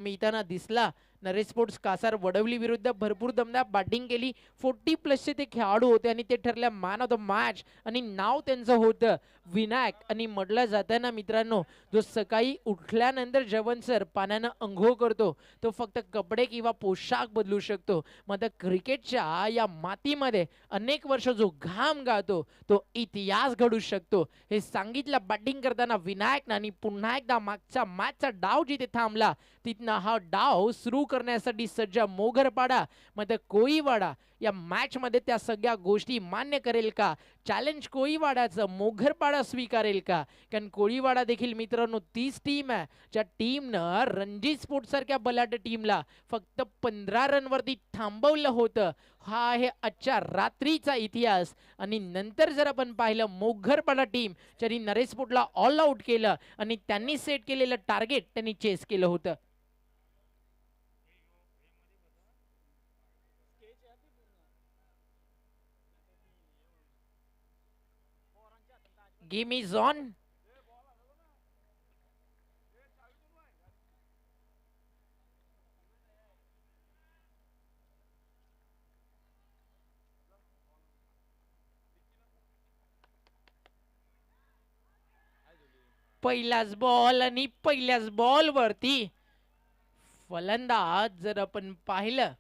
मिळताना दिसला. नरेश स्पोर्ट्स कासार वडवली विरुद्ध भरपूर दमदार बॅटिंग केली. 40+ ते खेळाडू होते आणि ते ठरले मॅन ऑफ द मॅच आणि नाव त्यांचं होतं विनायक. आणि म्हटलं जातं ना मित्रांनो, जो सकाळी उठल्यानंतर जेवण सर पाण्यानं अंघोळ करतो तो फक्त कपडे किंवा पोशाख बदलू शकतो, मग क्रिकेटच्या या मातीमध्ये अनेक वर्ष जो घाम गाळतो तो इतिहास घडू शकतो. हे सांगितलं बॅटिंग करताना विनायकनं आणि पुन्हा एकदा मागचा मॅचचा डाव जिथे थांबला तिथनं हा डाव सुरू करण्यासाठी सज्ज मोगरपाडा. मग कोळीवाडा या मॅच मध्ये त्या सगळ्या गोष्टी मान्य करेल का? चॅलेंज कोळीवाडाचं मोगरपाडा स्वीकारेल का? कारण कोळीवाडा देखील मित्रांनो तीच टीम आहे ज्या टीमनं रणजी स्पोर्ट्स सारख्या बलाढ्य टीमला फक्त 15 रनवरती थांबवलं होतं. हा आहे आजच्या रात्रीचा इतिहास. आणि नंतर जर आपण पाहिलं मोगरपाडा टीम ज्यांनी नरेश स्पोर्ट्सला ऑल आउट केलं आणि त्यांनी सेट केलेलं टार्गेट त्यांनी चेस केलं होतं. Game is on. पहिलाच बॉल आणि पहिल्याच बॉल वरती फलंदाज जर आपण पाहिलं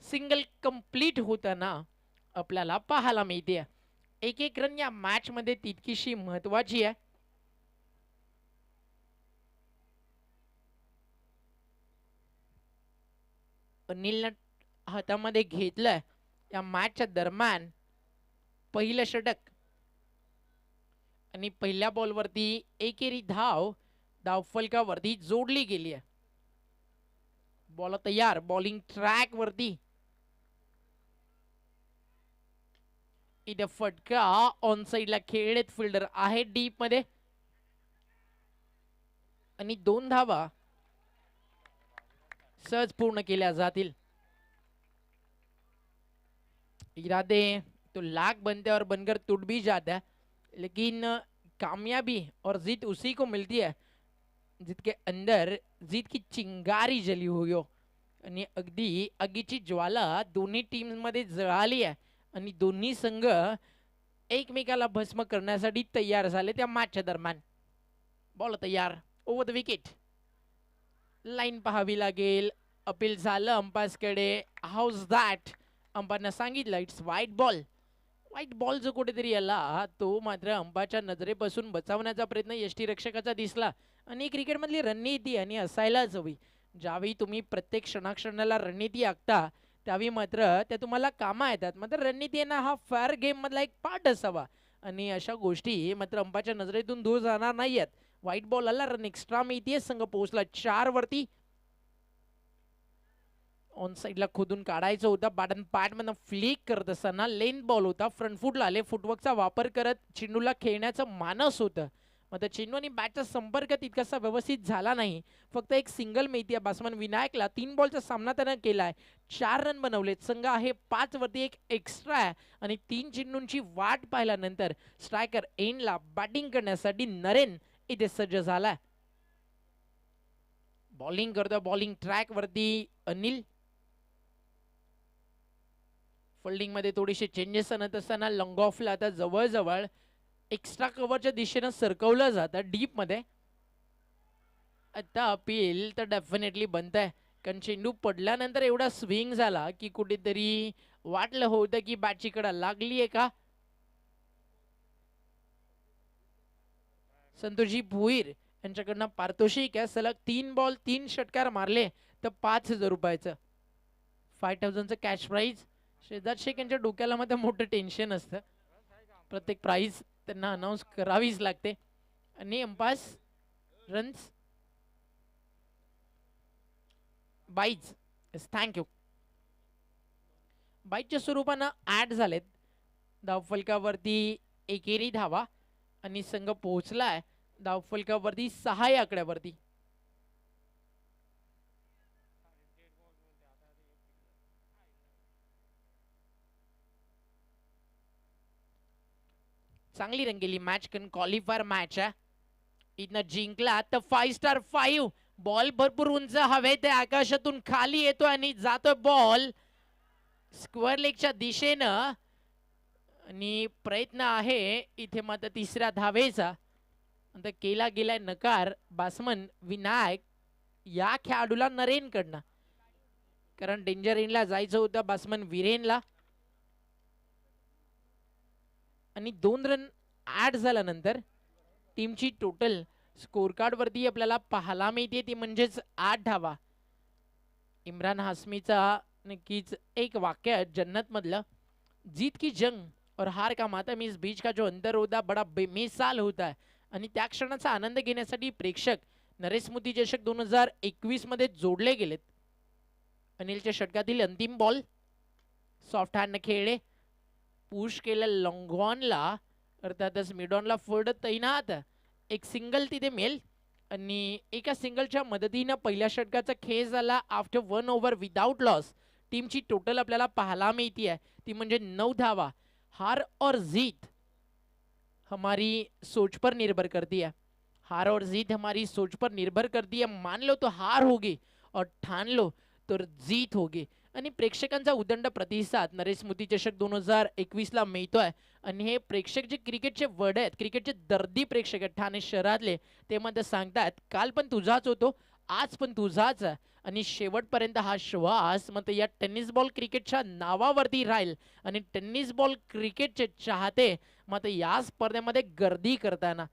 सिंगल कंप्लीट होताना आपल्याला पाहायला मिळते. एक एक रन या मॅच मध्ये तितकीशी महत्वाची आहे. अनिलनं हातामध्ये घेतलंय या मॅचच्या दरम्यान पहिलं षटक आणि पहिल्या बॉलवरती एकेरी धाव धावफलकावरती जोडली गेली आहे. बॉल तयार, बॉलिंग ट्रॅक वरती. इथे फटका ऑन साइडला खेळत फिल्डर आहे डीप मध्ये आणि 2 धावा सहज पूर्ण केल्या जातील. इरादे तो लाख बनते और बनकर टूट भी जाता है, लेकिन कामयाबी और जीत उसी को मिलती है जिसके अंदर जीत की चिंगारी जली हुई हो. आणि अगदी आगीची ज्वाला दोन्ही टीम मध्ये जळाली आहे आणि दोन्ही संघ एकमेकाला भस्म करण्यासाठी तयार झाले त्या मॅचच्या दरम्यान. बॉल तयार, ओव्हर द विकेट. लाईन पाहावी लागेल. अपील झालं अंपायर्सकडे. House that. अंपायरनं सांगितलं it's white ball. White ball जो कुठेतरी आला तो मात्र अंपाच्या नजरेपासून बचावण्याचा प्रयत्न यष्टीरक्षकाचा दिसला. आणि क्रिकेटमधली रणनीती आणि असायलाच हवी. ज्यावेळी तुम्ही प्रत्येक क्षणाक्षणाला रणनीती आखता त्यावेळी मात्र त्या तुम्हाला कामा येतात. मात्र रणनीती ना हा फेअर गेम मधला एक पार्ट असावा आणि अशा गोष्टी मात्र अंपाच्या नजरेतून दूर जाणार नाहीयेत. व्हाईट बॉल आला, रन एक्स्ट्रा मिळतीये. संघ पोहोचला 4 वरती. ऑन साइडला खोदून काढायचं होतं. बॅटन पॅडमधनं फ्लिक करत असताना लेन बॉल होता. फ्रंट फुटला आले. फुटवर्कचा वापर करत चेंडूला खेळण्याचं मानस होतं. मग चेंडू आणि बॅटचा संपर्क तितकासा व्यवस्थित झाला नाही. फक्त एक सिंगल मिळते. बॅट्समन विनायकला 3 बॉलचा सामना त्यानं केलाय. 4 रन बनवलेत. संघ आहे 5 वरती. एक एक्स्ट्रा आहे आणि 3 चेंडूंची वाट पाहिल्यानंतर स्ट्रायकर एंडला बॅटिंग करण्यासाठी नरेन इथे सज्ज झालाय. बॉलिंग करतो. बॉलिंग ट्रॅक वरती अनिल. फिल्डिंग मध्ये थोडेसे चेंजेस आणत असताना लॉंग ऑफला आता जवळजवळ एक्स्ट्रा कव्हरच्या दिशेनं सरकवलं जातं डीप मध्ये. आता अपील तर डेफिनेटली बनत आहे कारण चेंडू पडल्यानंतर एवढा स्विंग झाला की कुठेतरी वाटलं होतं की बॅटची कडा लागली आहे का. संतोषजी भोईर यांच्याकडनं पारितोषिक आहे. सलग 3 बॉल 3 षटकार मारले तर 5,000 रुपयाचं 5,000चं कॅश प्राईज. शेजाद शेख यांच्या डोक्याला मध्ये मोठं टेन्शन असतं. प्रत्येक प्राईज त्यांना अनाऊन्स करावीच लागते. आणि अंपास रन्स 22 थँक्यू बाईच्या स्वरूपानं ऍड झालेत. धावफलकावरती एकेरी धावा आणि संघ पोहोचलाय धावफलकावरती 6 या आकड्यावरती. चांगली रंगेली मॅच कारण क्वालिफायर मॅच आहे. इथनं जिंकला तर 5-5 बॉल भरपूर उंच हवेत आहे, आकाशातून खाली येतो आणि जातोय बॉल स्क्वेअर लेगच्या दिशेनं आणि प्रयत्न आहे इथे मात्र तिसऱ्या धावेचा आता केला गेलाय नकार बासमन विनायक या खेळाडूला नरेनकडनं, कारण डेंजर एंडला जायचं होतं बासमन विरेनला आणि 2 रन ऍड झाल्यानंतर टीमची टोटल स्कोर कार्ड वरती आपल्याला पाहायला मिळते ती म्हणजेच 8 धावा. इम्रान हासमीचा नक्कीच एक वाक्य है जन्नत मधलं, जीत की जंग और हार का मातम इस बीच का जो अंतर होता बड़ा बेमिसाल होता है आणि त्या क्षणाचा आनंद घेण्यासाठी प्रेक्षक नरेश स्मृती चषक 2021 मध्ये जोडले गेलेत. अनिलच्या षटकातील अंतिम बॉल सॉफ्ट हँड खेळले, पुश केलं लॉंगॉनला, अर्थातच मिडॉनला फड तैनात, एक सिंगल तिथे मिळेल आणि एका सिंगलच्या मदतीनं पहिल्या षटकाचा खेळ झाला आफ्टर 1 ओव्हर विदाउट लॉस. टीमची टोटल आपल्याला पाहायला मिळती आहे ती म्हणजे 9 धावा. हार और जीत हमारी सोच पर निर्भर करती है, हार और जीत हमारी सोच पर निर्भर करती है. मान लो तो हार होगी और ठान लो तो जीत होगी. आणि प्रेक्षकांचा उदंड प्रतिसाद नरेश स्मृती चषक 2021 ला मिळतोय आणि हे प्रेक्षक जे क्रिकेटचे वड आहेत, क्रिकेटचे दर्दी प्रेक्षक आहेत ठाणे शहरातले, ते मध्ये सांगतात काल पण तुझाच होतो, आज पण तुझाच आहे आणि शेवटपर्यंत हा श्वास मग या टेनिस बॉल क्रिकेटच्या नावावरती राहील. आणि टेनिस बॉल क्रिकेटचे चाहते मग या स्पर्धेमध्ये गर्दी करताना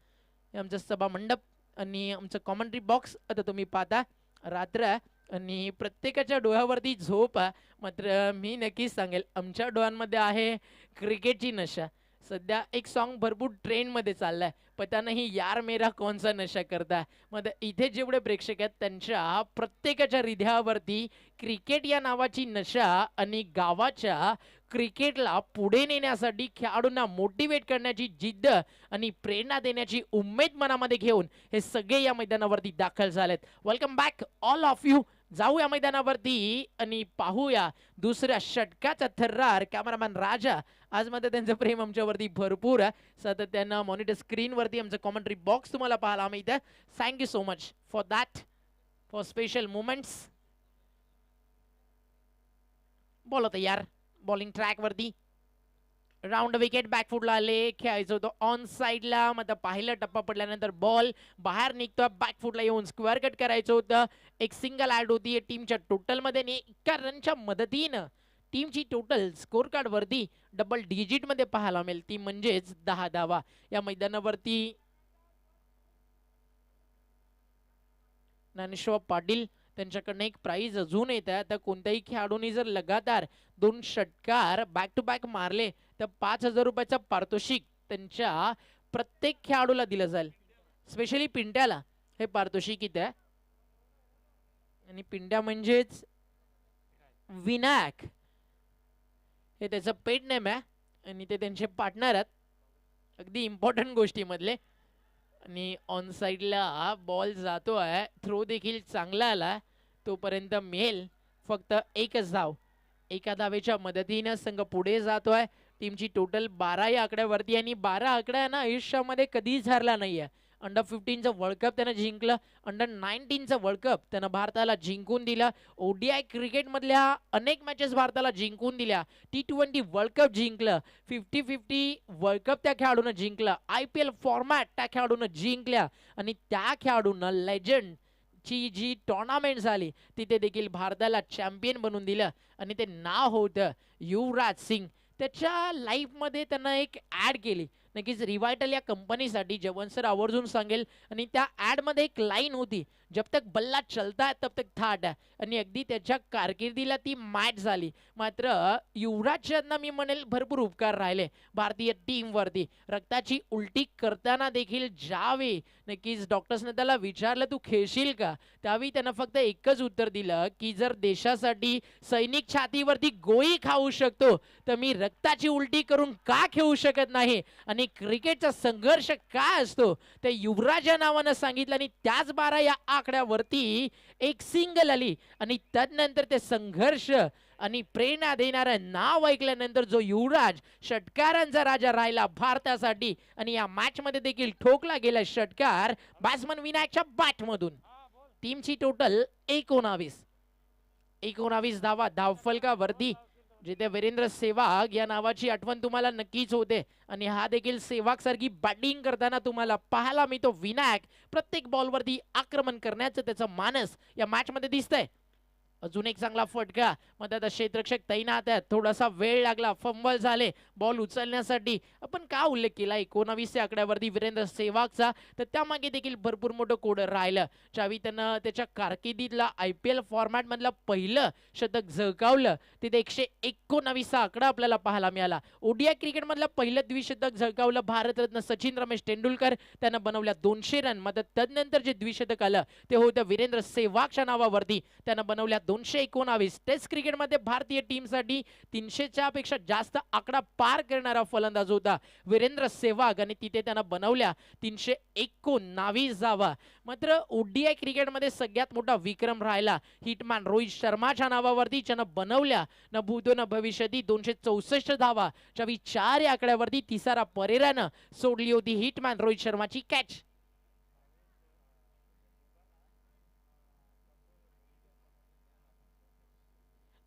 आमचं सभा मंडप आणि आमचं कॉमेंट्री बॉक्स आता तुम्ही पाहता रात्र आणि प्रत्येकाच्या डोळ्यावरती झोप आहे. मात्र मी नक्कीच सांगेल आमच्या डोळ्यांमध्ये आहे क्रिकेटची नशा. सध्या एक सॉन्ग भरपूर ट्रेंडमध्ये चाललाय, पता नाही यार मेरा कौनसा नशा करता. मग इथे जेवढे प्रेक्षक आहेत त्यांच्या प्रत्येकाच्या हृदयावरती क्रिकेट या नावाची नशा आणि गावाच्या क्रिकेटला पुढे नेण्यासाठी खेळाडूंना मोटिवेट करण्याची जिद्द आणि प्रेरणा देण्याची उमेद मनामध्ये घेऊन हे सगळे या मैदानावरती दाखल झालेत. Welcome back all of you. जाऊ या मैदानावरती आणि पाहूया दुसऱ्या षटकाचा थर्रार. कॅमेरामॅन राजा आज मध्ये त्यांचं प्रेम आमच्यावरती भरपूर आहे, सातत्यानं मॉनिटर स्क्रीनवरती आमचं कॉमेंट्री बॉक्स तुम्हाला पाहायला मिळतं. Thank you so much for that, for special moments. बोला तयार बॉलिंग ट्रॅक वरती राऊंड विकेट बॅकफुटला आले, खेळायचं होतं ऑन साईडला. मग पहिला टप्पा पडल्यानंतर बॉल बाहेर निघतो, बॅकफुटला येऊन स्क्वेअर कट करायचं होतं. एक सिंगल ऍड होती टीमच्या टोटलमध्ये आणि एका रनच्या मदतीनं टीमची टोटल स्कोर कार्ड वरती डबल डिजिट मध्ये पाहायला मिळेल ती म्हणजेच 10 धावा. या मैदानावरती ज्ञानेश्वर पाटील त्यांच्याकडनं एक प्राइज अजून येत आहे. तर कोणत्याही खेळाडूंनी जर लगातार 2 षटकार बॅक टू बॅक मारले तर 5,000 रुपयाचं पारितोषिक त्यांच्या प्रत्येक खेळाडूला दिलं जाईल. स्पेशली पिंट्याला हे पारितोषिक इथे आहे आणि पिंट्या म्हणजेच विनायक हे त्याचं पेड नेम आहे आणि ते त्यांचे पार्टनर आहेत अगदी इम्पॉर्टंट गोष्टीमधले. आणि ऑन साईडला बॉल जातो आहे, थ्रो देखील चांगला आला, तोपर्यंत मिळेल फक्त एकच धाव. एका धावेच्या मदतीनं संघ पुढे जातोय. टीमची टोटल 12 या आकड्यावरती आणि 12 आकड्या ना आयुष्यामध्ये कधीच हरला नाहीये. अंडर 15चं वर्ल्ड कप त्यानं जिंकलं, अंडर 19चं वर्ल्ड कप त्यानं भारताला जिंकून दिला, ओडीआय क्रिकेटमधल्या अनेक मॅचेस भारताला जिंकून दिल्या, T20 वर्ल्ड कप जिंकलं, 50-50 वर्ल्ड कप त्या खेळाडूनं जिंकलं, IPL फॉर्मॅट त्या खेळाडूनं जिंकल्या आणि त्या खेळाडूनं लेजंड ची जी टुर्नामेंट झाली तिथे देखील भारताला चॅम्पियन बनवून दिलं आणि ते नाव होतं युवराज सिंग. त्याच्या लाईफमध्ये त्यांना एक ॲड केली नक्कीच रिवायटल या कंपनीसाठी, जवन सर आवर्जून सांगेल. आणि त्या ॲडमध्ये एक लाईन होती, जब तक बल्ला चलता है तब तक थाट है, आणि अगदी त्याच्या कारकिर्दीला ती मॅच झाली. मात्र युवराजना मी म्हणेल भरपूर उपकार राहिले भारतीय टीमवरती. रक्ताची उलटी करताना देखील ज्यावेळी नक्कीच डॉक्टर्सने त्याला विचारलं तू खेळशील का, त्यावेळी त्यानं फक्त एकच उत्तर दिलं की जर देशासाठी सैनिक छातीवरती गोळी खाऊ शकतो तर मी रक्ताची उलटी करून का खेळू शकत नाही. आणि क्रिकेटचा संघर्ष काय असतो ते युवराज या नावानं सांगितलं आणि त्याच 12 या आकड्यावरती एक सिंगल आली आणि त्यानंतर ते संघर्ष आणि प्रेरणा देणारं नाव ऐकल्यानंतर जो युवराज षटकारांचा राजा राहिला भारतासाठी आणि या मॅच मध्ये देखील ठोकला गेला षटकार बॅट्समन विनायकच्या बॅटमधून. टीमची टोटल 19 धावा धावफलकावरती, जिथे वीरेंद्र सेहवाग या नावाची आठवण तुम्हाला नक्कीच होते आणि हा देखील सेहवाग सारखी बॅटिंग करताना तुम्हाला पाहायला मिळतो. विनायक प्रत्येक बॉलवरती आक्रमण करण्याचं त्याचं मानस या मॅच मध्ये दिसतंय. अजून एक चांगला फटका, मग आता क्षेत्ररक्षक तैनात आहेत, थोडासा वेळ लागला, फंबल झाले बॉल उचलण्यासाठी. आपण का उल्लेख केला 19 या आकड्यावरती वीरेंद्र सेहवागचा, तर त्यामागे देखील भरपूर मोठं कोड राहिलं. ज्यावेळी त्यानं त्याच्या कारकिर्दीतला IPL फॉर्मॅट मधलं पहिलं शतक झळकावलं तिथे 119 आकडा आपल्याला पाहायला मिळाला. ODI क्रिकेट मधलं पहिलं द्विशतक झळकावलं भारतरत्न सचिन रमेश तेंडुलकर, त्यानं बनवल्या 200 रन. मग तदनंतर जे द्विशतक आलं ते होतं वीरेंद्र सेहवागच्या नावावरती, त्यानं बनवल्या 219. टेस्ट क्रिकेटमध्ये भारतीय टीमसाठी 300च्या पेक्षा जास्त आकडा पार करणारा फलंदाज होता वीरेंद्र सेहवाग आणि तिथे त्यानं बनवल्या 319 धावा. मात्र ODI क्रिकेटमध्ये सगळ्यात मोठा विक्रम राहिला हिटमॅन रोहित शर्माच्या नावावरती, ज्यानं बनवल्या न भूतो न भविष्यती 264 धावा. ज्यावेळी 4 या आकड्यावरती तिसारा परेरानं सोडली होती हिटमॅन रोहित शर्माची कॅच.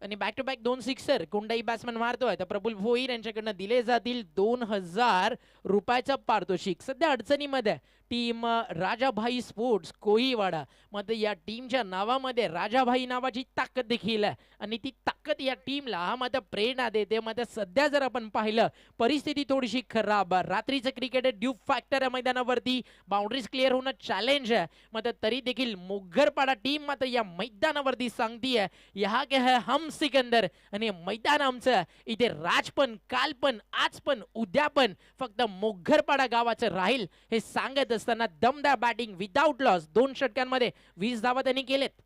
आणि बॅक टू बॅक 2 सिक्सर कोणताही बॅट्समन मारतोय तर प्रफुल भोईर यांच्याकडनं दिले जातील 2000 रुपयाचा पारितोषिक. सध्या अडचणीमध्ये टीम राजाभाई स्पोर्ट्स कोळीवाडा, मग या टीमच्या नावामध्ये राजाभाई नावाची ताकद देखील आहे आणि ती ताकद या टीमला मग प्रेरणा देते. मग सध्या जर आपण पाहिलं परिस्थिती थोडीशी खराब, रात्रीचं क्रिकेट आहे, ड्यूब फॅक्टर आहे मैदानावरती, बाउंड्रीज क्लिअर होणं चॅलेंज आहे. मग तरी देखील मोगरपाडा टीम मात्र या मैदानावरती सांगतीये यहा के है हम सिकंदर आणि मैदान आमचं. इथे राज पण, काल पण, आज पण, उद्या पण फक्त मोगरपाडा गावाचं राहील हे सांगत असताना दमदार बॅटिंग विदाउट लॉस 2 षटकांमध्ये 20 धावा त्यांनी केलेत.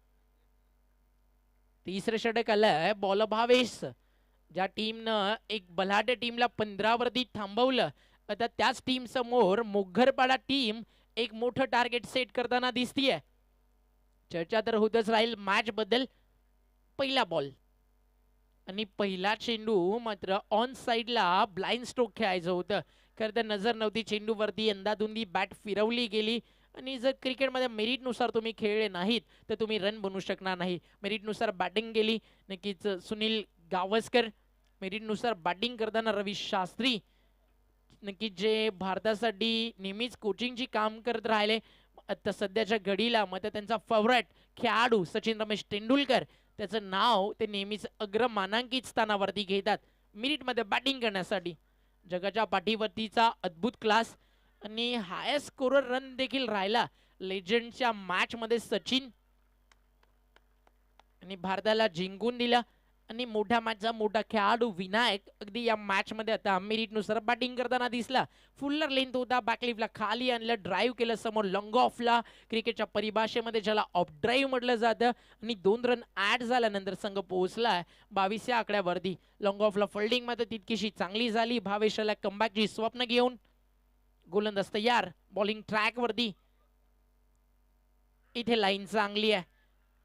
तिसरं षटक आलंय बॉल भावेश, ज्या टीमनं एक बलाढ्य टीमला 15 वरती थांबवलं. आता त्याच टीम समोर मोगरपाडा टीम एक मोठं टार्गेट सेट करताना दिसतीये. चर्चा तर होतच राहील मॅच बद्दल. पहिला बॉल आणि पहिला चेंडू मात्र ऑन साइडला ब्लाइंड स्ट्रोक खेळायचं होतं. खरं तर नजर नव्हती चेंडूवरती, यंदाधुंदी बॅट फिरवली गेली आणि जर क्रिकेटमध्ये मेरिटनुसार तुम्ही खेळले नाहीत तर तुम्ही रन बनवू शकणार नाही. मेरिटनुसार बॅटिंग केली नक्कीच सुनील गावस्कर, मेरिटनुसार बॅटिंग करताना रवी शास्त्री, नक्कीच जे भारतासाठी नेहमीच कोचिंगची काम करत राहिले. आता सध्याच्या घडीला मग त्यांचा फेवरेट खेळाडू सचिन रमेश तेंडुलकर, त्याचं नाव ते नेहमीच अग्रमानांकित स्थानावरती घेतात मिनिटमध्ये बॅटिंग करण्यासाठी. जगाच्या पाठीवरतीचा अद्भुत क्लास आणि हायेस्ट स्कोरर रन देखील राहिला लेजंडच्या मॅच मध्ये सचिन, आणि भारताला जिंकून दिला. आणि मोठ्या मॅचचा मोठा खेळाडू विनायक अगदी या मॅच मध्ये आता मेरिटनुसार बॅटिंग करताना दिसला. फुल्लर लेंथ होता, बॅकलिफ्टला खाली आणलं, ड्राईव्ह केलं समोर लॉंग ऑफला, क्रिकेटच्या परिभाषेमध्ये ज्याला ऑफ ड्राईव्ह म्हटलं जातं. आणि 2 रन ऍड झाल्यानंतर संघ पोहोचलाय 22 या आकड्यावरती. लॉंग ऑफला फिल्डिंग मध्ये तितकीशी चांगली झाली. भावेशाला कमबॅकची स्वप्न घेऊन गोलंदाज तयार, बॉलिंग ट्रॅक वरती. इथे लाईन चांगली आहे.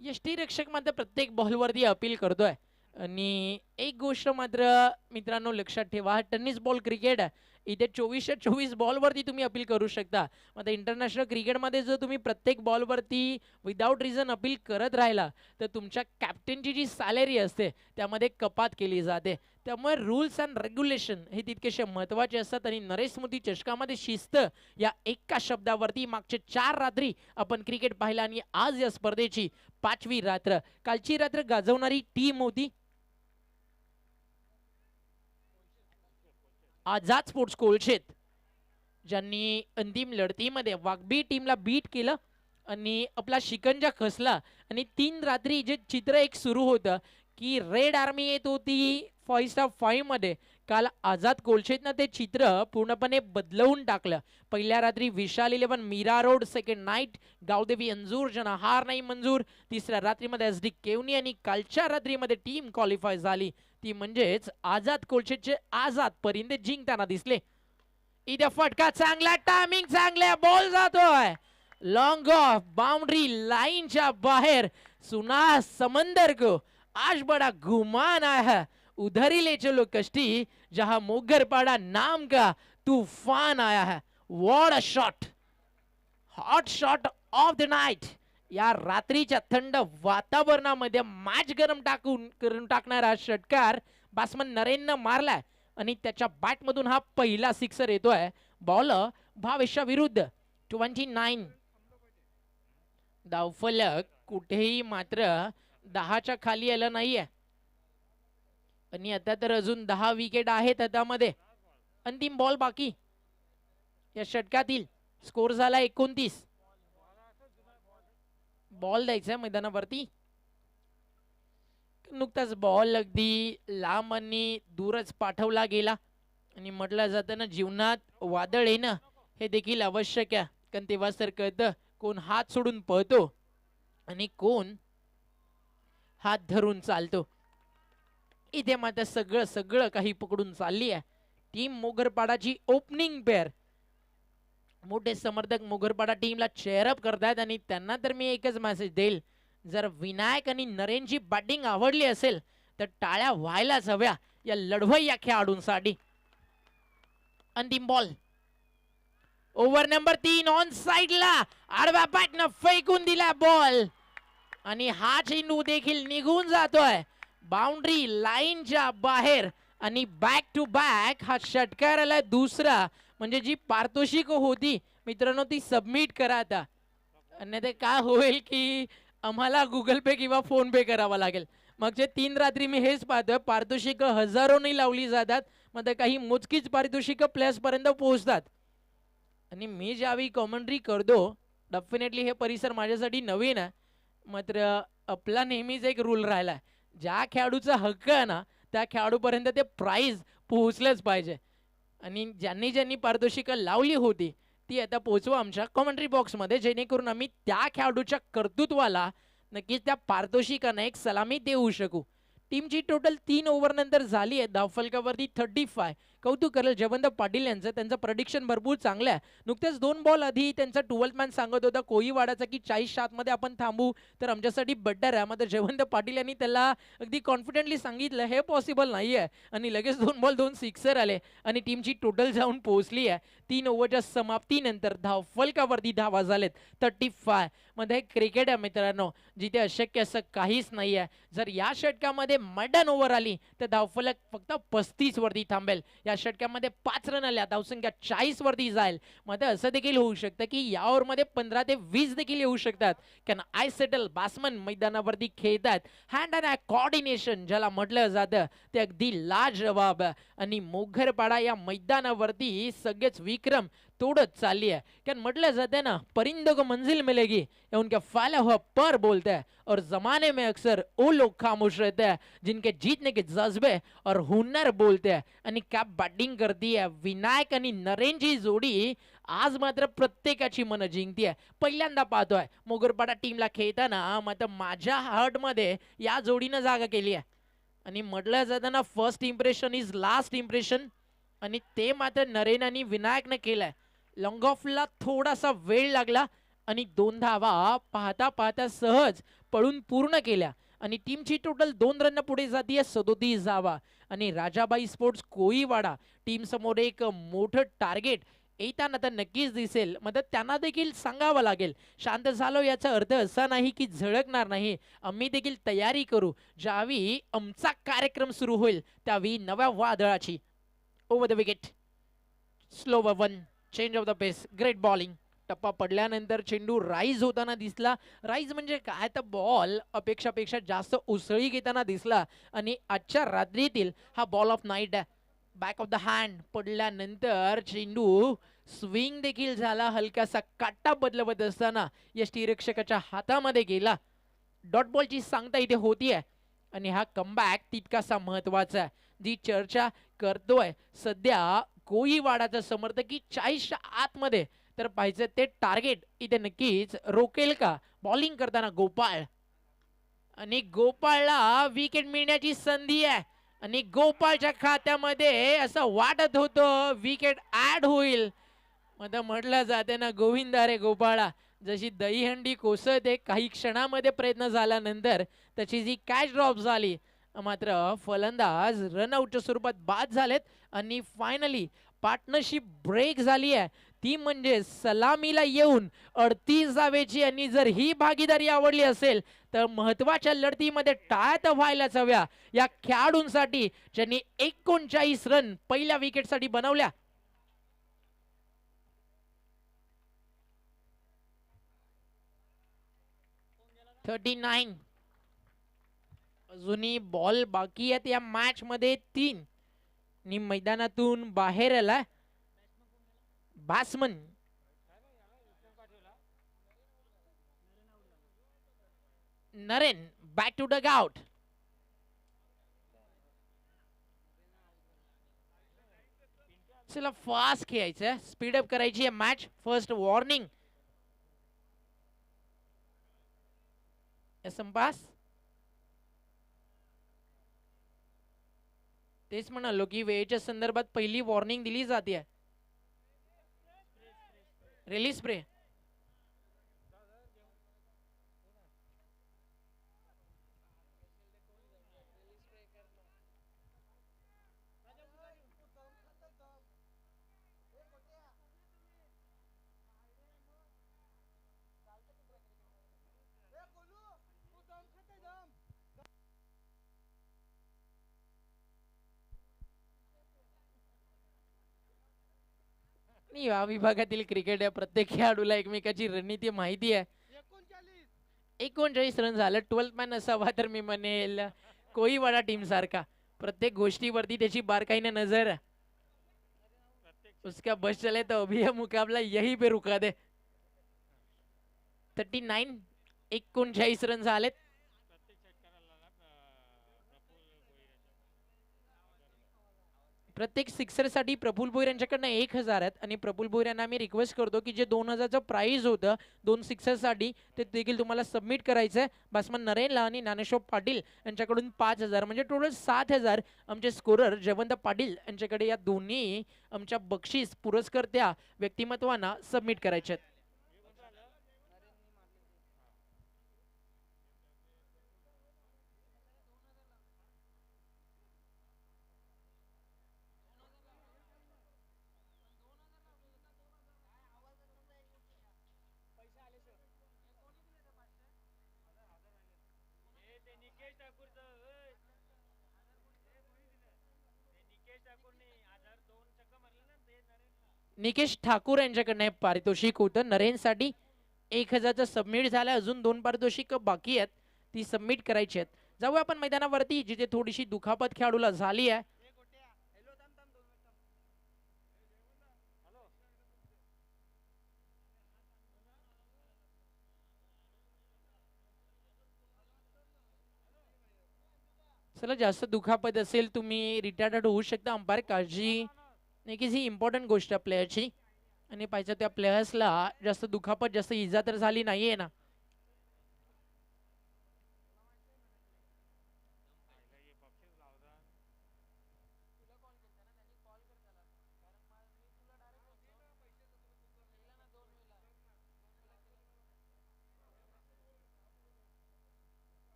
यष्टीरक्षक मात्र प्रत्येक बॉलवरती अपील करतोय आणि एक गोष्ट मात्र मित्रांनो लक्षात ठेवा, टेनिस बॉल क्रिकेट आहे, इथे 24च्या 24 बॉलवरती तुम्ही अपील करू शकता. आता इंटरनॅशनल क्रिकेटमध्ये जर तुम्ही प्रत्येक बॉलवरती विदाउट रिझन अपील करत राहिला तर तुमच्या कॅप्टनची जी सॅलरी असते त्यामध्ये कपात केली जाते. त्यामुळे रूल्स अँड रेग्युलेशन हे तितकेसे महत्त्वाचे असतात. आणि नरेश स्मृती चषकामध्ये शिस्त या एका शब्दावरती मागचे 4 रात्री आपण क्रिकेट पाहिला आणि आज या स्पर्धेची 5वी रात्र. कालची रात्र गाजवणारी टीम होती आझाद स्पोर्ट्स कोलशेत, ज्यांनी अंतिम लढतीमध्ये वाघबी टीमला बीट केलं आणि आपला शिकंजा खसला. आणि 3 रात्री जे चित्र एक सुरू होतं की रेड आर्मी येत होती 5/5 मध्ये, काल आझाद कोलशेतनं ते चित्र पूर्णपणे बदलवून टाकलं. पहिल्या रात्री विशाल 11 मीरा रोड, सेकंड नाईट गावदेवी अंजूर ज्यांना हार नाही मंजूर, तिसऱ्या रात्रीमध्ये SD केवनी आणि कालच्या रात्रीमध्ये टीम क्वालिफाय झाली ती म्हणजेच आझाद कोलशेतचे आझाद परिंदे जिंकताना दिसले. इथे फटका चांगला, टायमिंग चांगला, बॉल जातोय लॉंग ऑफ बाउंड्री लाईनच्या बाहेर. सुना समंदर को आज बड़ा गुमान आया है, उधर ही ले चलो कश्ती, जहां मोगरपाड़ा नाम का तूफान आया है. What a shot, hot shot of the night. या रात्रीच्या थंड वातावरणामध्ये मॅच गरम करून टाकणारा षटकार बॅट्समन नरेननं मारलाय आणि त्याच्या बॅटमधून हा पहिला सिक्सर येतोय. बॉल भावेशा विरुद्ध 29. धावफलक कुठेही मात्र 10च्या खाली आलं नाहीये आणि आता तर अजून 10 विकेट आहेत हातामध्ये. अंतिम बॉल बाकी या षटकातील. स्कोर झाला 29. बॉल द्यायचा मैदानावरती. नुकताच बॉल अगदी लांब आणि दूरच पाठवला गेला आणि म्हटलं जातं ना, जीवनात वादळ येणं हे देखील आवश्यक आहे, कारण तेव्हाच तर कळतं कोण हात सोडून पळतो आणि कोण हात धरून चालतो. इथे मात्र सगळं सगळं काही पकडून चालली आहे टीम मोगरपाडाची. ओपनिंग पेअर मोठे समर्थक मोगरपाडा टीमला चेअरअप करतात आणि त्यांना तर मी एकच मेसेज देईल, जर विनायक आणि नरेनची बॅटिंग आवडली असेल तर टाळ्या व्हायलाच हव्या या लढवई या खेळाडूंसाठी. अंतिम बॉल ओव्हर नंबर 3 ऑन साइडला आडव्या बॅटनं फेकून दिला बॉल आणि हा चेंडू देखील निघून जातोय बाउंड्री लाईनच्या बाहेर आणि बॅक टू बॅक हा षटकार आलाय दुसरा. म्हणजे जी पारितोषिक होती मित्रांनो ती सबमिट करा आता, आणि ते काय होईल की आम्हाला गुगल पे किंवा फोन पे करावा लागेल. मागचे 3 रात्री मी हेच पाहतोय, पारितोषिक हजारोनी लावली जातात, मग काही मोजकीच पारितोषिक प्लेयर्स पर्यंत पोहोचतात. आणि मी ज्यावेळी कॉमेंट्री करतो डेफिनेटली हे परिसर माझ्यासाठी नवीन आहे, मात्र आपला नेहमीच एक रूल राहिला, ज्या खेळाडूचा हक्क आहे ना त्या खेळाडूपर्यंत ते प्राइज पोहोचलंच पाहिजे. आणि ज्यांनी ज्यांनी पारितोषिकं लावली होती ती आता पोहोचवा आमच्या कॉमेंट्री बॉक्समध्ये, जेणेकरून आम्ही त्या खेळाडूच्या कर्तृत्वाला नक्कीच त्या पारितोषिकांना एक सलामी देऊ शकू. टीमची टोटल 3 ओव्हर नंतर झाली आहे धावफलकावरती 35. कौतुक करेल जयवंत पाटील यांचं, त्यांचं प्रेडिक्शन भरपूर चांगलं आहे. नुकतेच 2 बॉल आधी त्यांचा 12th मॅन सांगत होता कोळीवाडाचा की 40 मध्ये आपण थांबू तर आमच्यासाठी बेटर आहे. मात्र जयवंत पाटील यांनी त्याला अगदी कॉन्फिडेंटली सांगितलं हे पॉसिबल नाही आहे आणि लगेच 2 बॉल 2 सिक्सर आले आणि टीमची टोटल जाऊन पोहोचली आहे 3 ओव्हरच्या समाप्तीनंतर. धावफलकावरती धावा झालेत 35 मध्ये. क्रिकेट आहे मित्रांनो, जिथे अशक्य असं काहीच नाही आहे. जर या षटकामध्ये मॅडन ओव्हर आली तर धावफलक फक्त 35 वरती थांबेल. या षटकामध्ये 5 रन आल्या, धावसंख्या 40 वरती जाईल. मध्ये असं देखील होऊ शकतं की या ओव्हरमध्ये 15 ते 20 देखील येऊ शकतात, कारण आय सेटल बॅट्समन मैदानावरती खेळतात. हँड अँड आय कोऑर्डिनेशन ज्याला म्हटलं जातं ते अगदी लाजवाब. आणि मोगरपाडा या मैदानावरती सगळेच विक्रम तोड़त चाली है, क्या म्हटलं जाते ना परिंदों को मंजिल मिलेगी या उनके फैला हुआ पर बोलते हैं. और जमाने में अक्सर वो लोग खामोश रहते हैं जिनके जीतने के जज्बे और हुनर बोलते हैं. आणि क्या बॅटिंग करती है विनायक आणि नरेनची जोडी आज मात्र प्रत्येकाची मन जिंकतीये. पहिल्यांदा पाहतोय मोगरपाडा टीमला खेळताना, मात्र माझ्या हार्ट मध्ये या जोडीनं जागा केली आहे. आणि म्हटलं जातं ना first impression is last impression, आणि ते मात्र नरेन आणि विनायकने केलंय. लॉंग ऑफला थोडासा वेळ लागला आणि 2 धावा पाहता पाहता सहज पळून पूर्ण केल्या आणि टीमची टोटल 2 रन पुढे जातीये 37 धावा. आणि राजाबाई स्पोर्ट्स कोळीवाडा टीम समोर एक मोठं टार्गेट येताना तर नक्कीच दिसेल. मग त्यांना देखील सांगावं लागेल शांत झालो, याचा अर्थ असा नाही की झळकणार नाही. आम्ही देखील तयारी करू, ज्यावेळी आमचा कार्यक्रम सुरू होईल त्यावेळी नव्या वादळाची. Over the wicket slow 1 change of the pace. Great bowling. टप्पा पडल्यानंतर चेंडू राईज होताना दिसला. राईज म्हणजे काय तर बॉल अपेक्षापेक्षा जास्त उसळी घेताना दिसला आणि आजच्या रात्रीतील हा बॉल ऑफ नाईट आहे. बॅक ऑफ द हँड पडल्यानंतर चेंडू स्विंग देखील झाला, हलकासा काटा बदलवत असताना यष्टीरक्षकाच्या हातामध्ये गेला. डॉट बॉलची सांगता इथे होतीये आणि हा कमबॅक तितकासा महत्वाचा आहे. जी चर्चा करतोय सध्या कोळीवाडाचा समर्थक की 40च्या आतमध्ये तर पाहिजे ते टार्गेट इथे नक्कीच रोकेल का. बॉलिंग करताना गोपाळ, आणि गोपाळला विकेट मिळण्याची संधी आहे आणि गोपाळच्या खात्यामध्ये असं वाटत होतं विकेट ऍड होईल. म्हटलं जाते ना गोविंदा रे गोपाळा, जशी दहीहंडी कोसळते काही क्षणामध्ये प्रयत्न झाल्यानंतर त्याची जी कॅच ड्रॉप झाली, मात्र फलंदाज रनआउटच्या स्वरूपात बाद झालेत आणि फायनली पार्टनरशिप ब्रेक झाली आहे, ती म्हणजे सलामीला येऊन 38 धावेची. आणि जर ही भागीदारी आवडली असेल तर महत्वाच्या लढतीमध्ये टाळ्या तर व्हायलाच हव्या या खेळाडूंसाठी ज्यांनी 39 रन पहिल्या विकेटसाठी बनवल्या. अजूनही बॉल बाकी आहेत या मॅच मध्ये 3 आणि मैदानातून बाहेर आला batsman Narine. Back to dugout. चला फास्ट खेळायचं, स्पीड अप करायची आहे मॅच. First warning संपास. तेच म्हणालो की वेळेच्या संदर्भात पहिली वॉर्निंग दिली जाते. Release spray. नाही, या विभागातील क्रिकेट या प्रत्येक खेळाडूला एकमेकाची रणनीती माहिती आहे. 39 रन झालं. 12th मॅन असावा तर मी म्हणेल कोळीवाडा टीम सारखा. प्रत्येक गोष्टीवरती त्याची बारकाईने नजर है. उसका बस चले तो अभी यह मुकाबला यही पे रुका दे. 39 39 रन झालेत. प्रत्येक सिक्सर साठी प्रफुल भोईर यांच्याकडनं 1000 आहेत आणि प्रफुल भोईर यांना आम्ही रिक्वेस्ट करतो की जे 2000चं प्राइस होतं 2 सिक्सर साठी ते देखील तुम्हाला सबमिट करायचं आहे. बॅट्समन नरेनला आणि ज्ञानेश्वर पाटील यांच्याकडून 5000 म्हणजे टोटल 7000 आमचे स्कोरर जयवंत पाटील यांच्याकडे या दोन्ही आमच्या बक्षीस पुरस्कर्त्या व्यक्तिमत्वांना सबमिट करायचे आहेत. निकेश ठाकूर यांच्याकडनं पारितोषिक होतं नरेनसाठी 1000चं सबमिट झालं. अजून 2 पारितोषिक बाकी आहेत, ती सबमिट करायची आहेत. जाऊ आपण मैदानावरती जिथे थोडीशी दुखापत खेळाडूला झाली आहे. चला जास्त दुखापत असेल तुम्ही रिटायर्ड होऊ शकता. अंपायर काळजी नाही की ही इम्पॉर्टंट गोष्ट प्लेयरची आणि पाहिजे त्या प्लेयर्सला जास्त दुखापत जास्त इजा तर झाली नाहीये ना.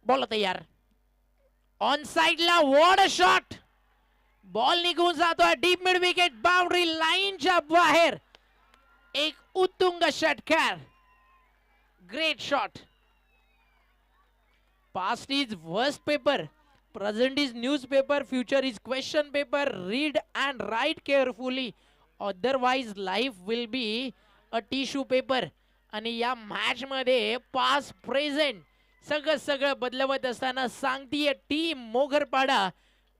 बॉल तयार ऑन साइडला. What a shot. बॉल निघून जातोय डीप मिड विकेट बाउंड्री लाईनच्या बाहेर. एक उत्तुंग षटकार. Great shot. Past is worst paper, present is newspaper, future is question paper. Read and write carefully, otherwise life will be a tissue paper. आणि या match मध्ये पास्ट प्रेझेंट सगळं बदलवत असताना सांगतीये टीम मोगरपाडा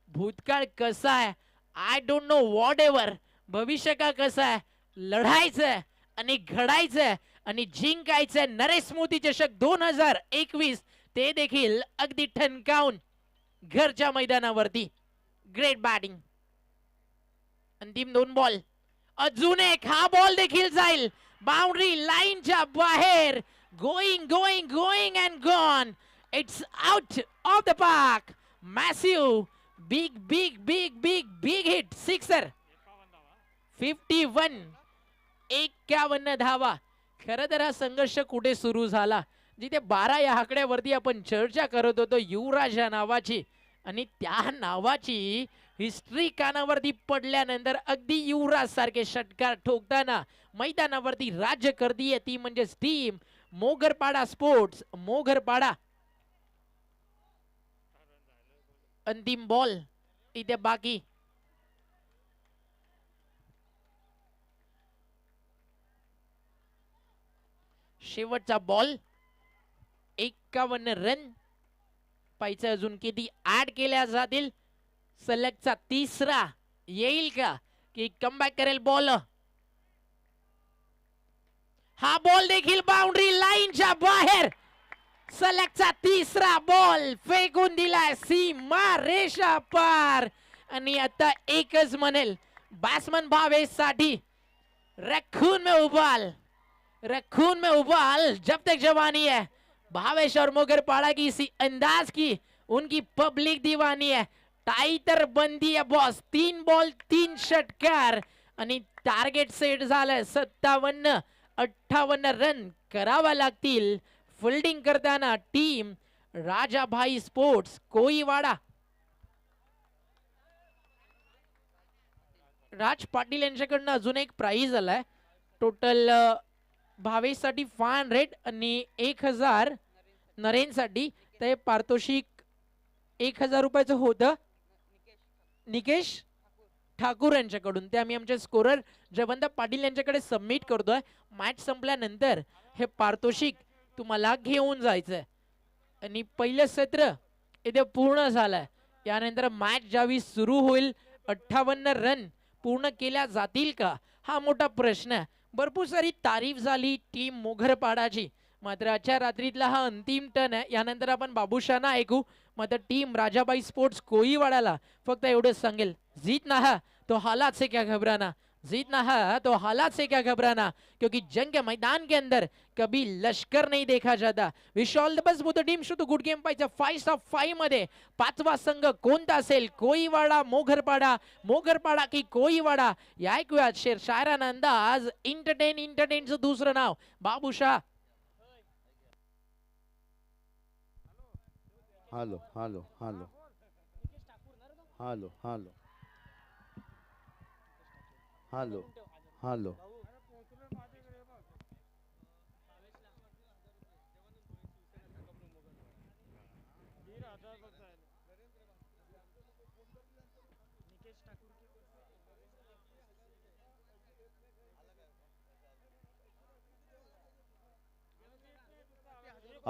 भूतकाळ कसा आहे I don't know, what ever. भविष्य का कसं आहे, लढायचं आणि घडायचं आणि जिंकायचं नरेश मोदी चषक 2021 ते देखील अगदी ठणकावून घरच्या मैदानावरती. Great batting. अंतिम 2 बॉल. अजून एक. हा बॉल देखील जाईल बाउंड्री लाईनच्या बाहेर. Going going going and gone. It's out of the park. Massive big big big big big hit. Sixer. 51 धावा. खरं तर हा संघर्ष कुठे सुरू झाला, जिथे 12 या आकड्यावरती आपण चर्चा करत होतो युवराज या नावाची, आणि त्या नावाची हिस्ट्री कानावरती पडल्यानंतर अगदी युवराज सारखे षटकार ठोकताना मैदानावरती राज्य करतीये ती म्हणजे टीम मोगरपाडा स्पोर्ट्स. मोगरपाडा. अंतिम बॉल इथे बाकी. शेवटचा बॉल. 51 रन. पाहिजे अजून किती ऍड केल्या जातील. सलगचा तिसरा येईल का की कमबॅक करेल बॉल. हा बॉल देखील बाउंड्री लाईनच्या बाहेर. सलगचा तिसरा बॉल फेकून दिलाय सीमा रेषा पार. आणि आता एकच म्हणेल बॅट्समन भावेश साठी, रखून में उबाल, रखून में उबाल जब तक जवानी है. भावेश और मोगरपाड़ा की इसी अंदाज की उनकी पब्लिक दीवानी है. टाई तर बंदी है बॉस. 3 बॉल 3 षटकार आणि टार्गेट सेट झालंय. 57-58 रन करावा लागतील फिल्डिंग करताना टीम राजाभाई स्पोर्ट्स कोळीवाडा. राज पाटील यांच्याकडनं अजून एक प्राइज आलाय. टोटल भावेश साठी 500 आणि 1000 नरेन साठी. ते पारितोषिक 1000 रुपयाचं होतं निकेश ठाकूर यांच्याकडून. ते आम्ही आमचे स्कोरर जयवंत पाटील यांच्याकडे सबमिट करतोय. मॅच संपल्यानंतर हे पारितोषिक तुम्हाला घेऊन जायचंय. आणि पहिलं सत्र इथे पूर्ण झालंय. यानंतर मॅच ज्यावेळी सुरू होईल 58 रन पूर्ण केल्या जातील का हा मोठा प्रश्न आहे. भरपूर सारी तारीफ झाली टीम मोगरपाडाची, मात्र आजच्या रात्रीतला हा अंतिम टर्न आहे. यानंतर आपण बाबूशाना ऐकू. मात्र टीम राजाबाई स्पोर्ट्स कोळीवाडाला फक्त एवढंच सांगेल, जीतना है तो हालात से क्या घबराना, जीतना है तो हालात से क्या घबराना, क्योंकि जंग के मैदान के अंदर कभी लश्कर नहीं देखा जाता. Wish all the best for the team. शुद्ध गुड गेम पाहिजे. 5-5 मध्ये 5वा संघ कोणता असेल? कोळीवाडा मोगरपाडा, मोगरपाडा की कोळीवाडा? या ऐकूयात शायराना अंदाज. इंटरटेनचं दुसरं नाव Babushah. Hello hello hello hello hello hello hello.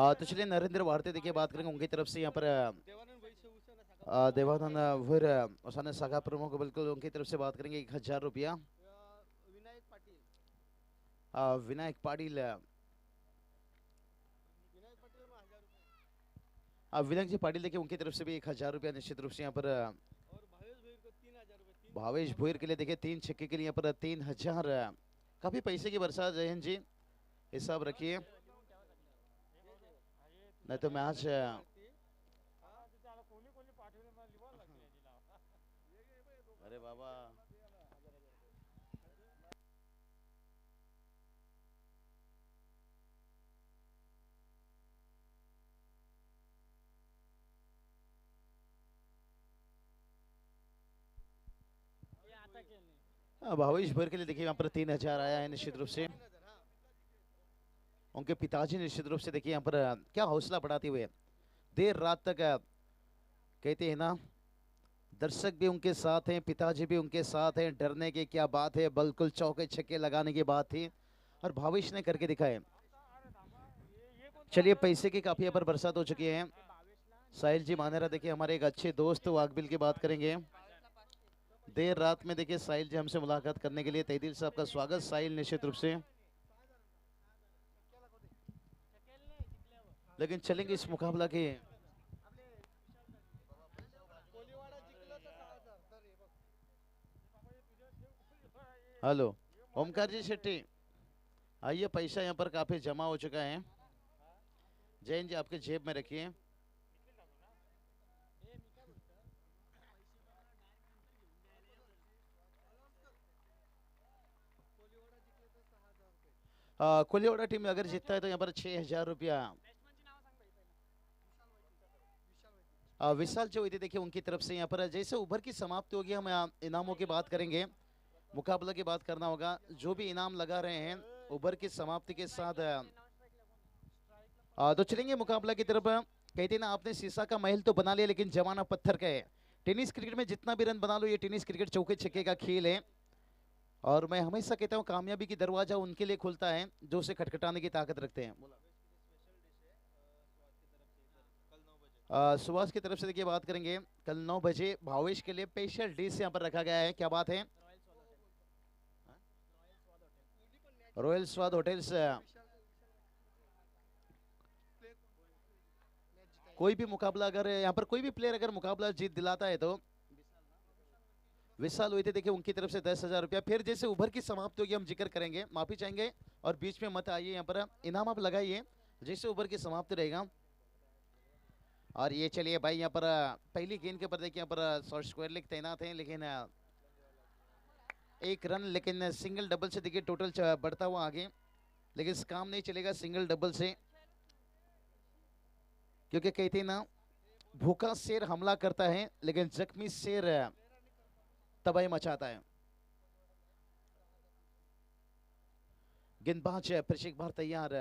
तो चलिए नरेंद्र भारती देखिए बात करेंगे उनकी तरफ से. यहाँ पर देवानंद भुर उसाने शाखा प्रमुख बिल्कुल उनकी तरफ से बात करेंगे. 1000 रुपया. विनायक पाटिल विनायक जी पाटिल देखिए उनकी तरफ से भी 1000 रुपया निश्चित रूप से यहाँ पर. भावेश भोईर के लिए देखिए 3 छक्के के लिए यहाँ पर 3000. काफी पैसे की बरसात. जयंत जी हिसाब रखिए नहीं तो मैच. अरे बाबा भावेश भर के लिए देखिए यहाँ पर 3000 आया है निश्चित रूप से. उनके पिताजी निश्चित रूप से देखिए यहाँ पर क्या हौसला बढ़ाते हुए देर रात तक कहते हैं ना, दर्शक भी उनके साथ हैं, पिताजी भी उनके साथ हैं. डरने की क्या बात है, बिल्कुल चौके छक्के लगाने की बात थी और भावेश ने करके दिखाए. चलिए पैसे की काफी यहाँ पर बरसात हो चुकी है. साहिल जी मानेरा देखिए हमारे एक अच्छे दोस्त वाकबिल की बात करेंगे. देर रात में देखिए साहिल जी हमसे मुलाकात करने के लिए तहे दिल से आपका स्वागत. साहिल निश्चित रूप से लेकिन चलेंगे इस मुकाबला के। हेलो ओमकार जी शेट्टी, आइए, पैसा यहाँ पर काफी जमा हो चुका है। जैन जी आपके जेब में रखिए। कोलिवाड़ा टीम अगर जीतता है तो यहाँ पर 6,000 रुपया विशाल जो हुई थी, देखिए उनकी तरफ से यहाँ पर जैसे ओवर की समाप्ति होगी हम इनामों की बात करेंगे, मुकाबला की बात करना होगा। जो भी इनाम लगा रहे हैं ओवर की समाप्ति के साथ तो चलेंगे मुकाबला की तरफ। कहते ना आपने शीशा का महल तो बना लिया लेकिन जमाना पत्थर का है। टेनिस क्रिकेट में जितना भी रन बना लो, ये टेनिस क्रिकेट चौके छक्के का खेल है। और मैं हमेशा कहता हूँ कामयाबी की दरवाजा उनके लिए खुलता है जो उसे खटखटाने की ताकत रखते हैं। सुभाष की तरफ से देखिए बात करेंगे, कल 9 बजे भावेश के लिए स्पेशल डिश यहाँ पर रखा गया है। क्या बात है, रॉयल स्वाद होटल्स। कोई भी मुकाबला अगर यहाँ पर कोई भी प्लेयर अगर मुकाबला जीत दिलाता है तो विशाल हुए थे, देखिए उनकी तरफ से 10,000 रुपया। फिर जैसे उभर की समाप्ति होगी हम जिक्र करेंगे, माफी चाहेंगे और बीच में मत आइए, यहाँ पर इनाम आप लगाइए जैसे उभर की समाप्ति रहेगा। और ये चलिए भाई, यहाँ पर पहली गेंद के ऊपर देखिए यहाँ पर शॉर्ट स्क्वायर लेग तैनात है, लेकिन एक रन, लेकिन सिंगल डबल से देखिए टोटल बढ़ता हुआ आगे, लेकिन इस काम नहीं चलेगा सिंगल डबल से, क्योंकि कहते हैं ना भूखा शेर हमला करता है लेकिन जख्मी शेर तबाही मचाता है। गेंदबाज प्रशिक बार तैयार।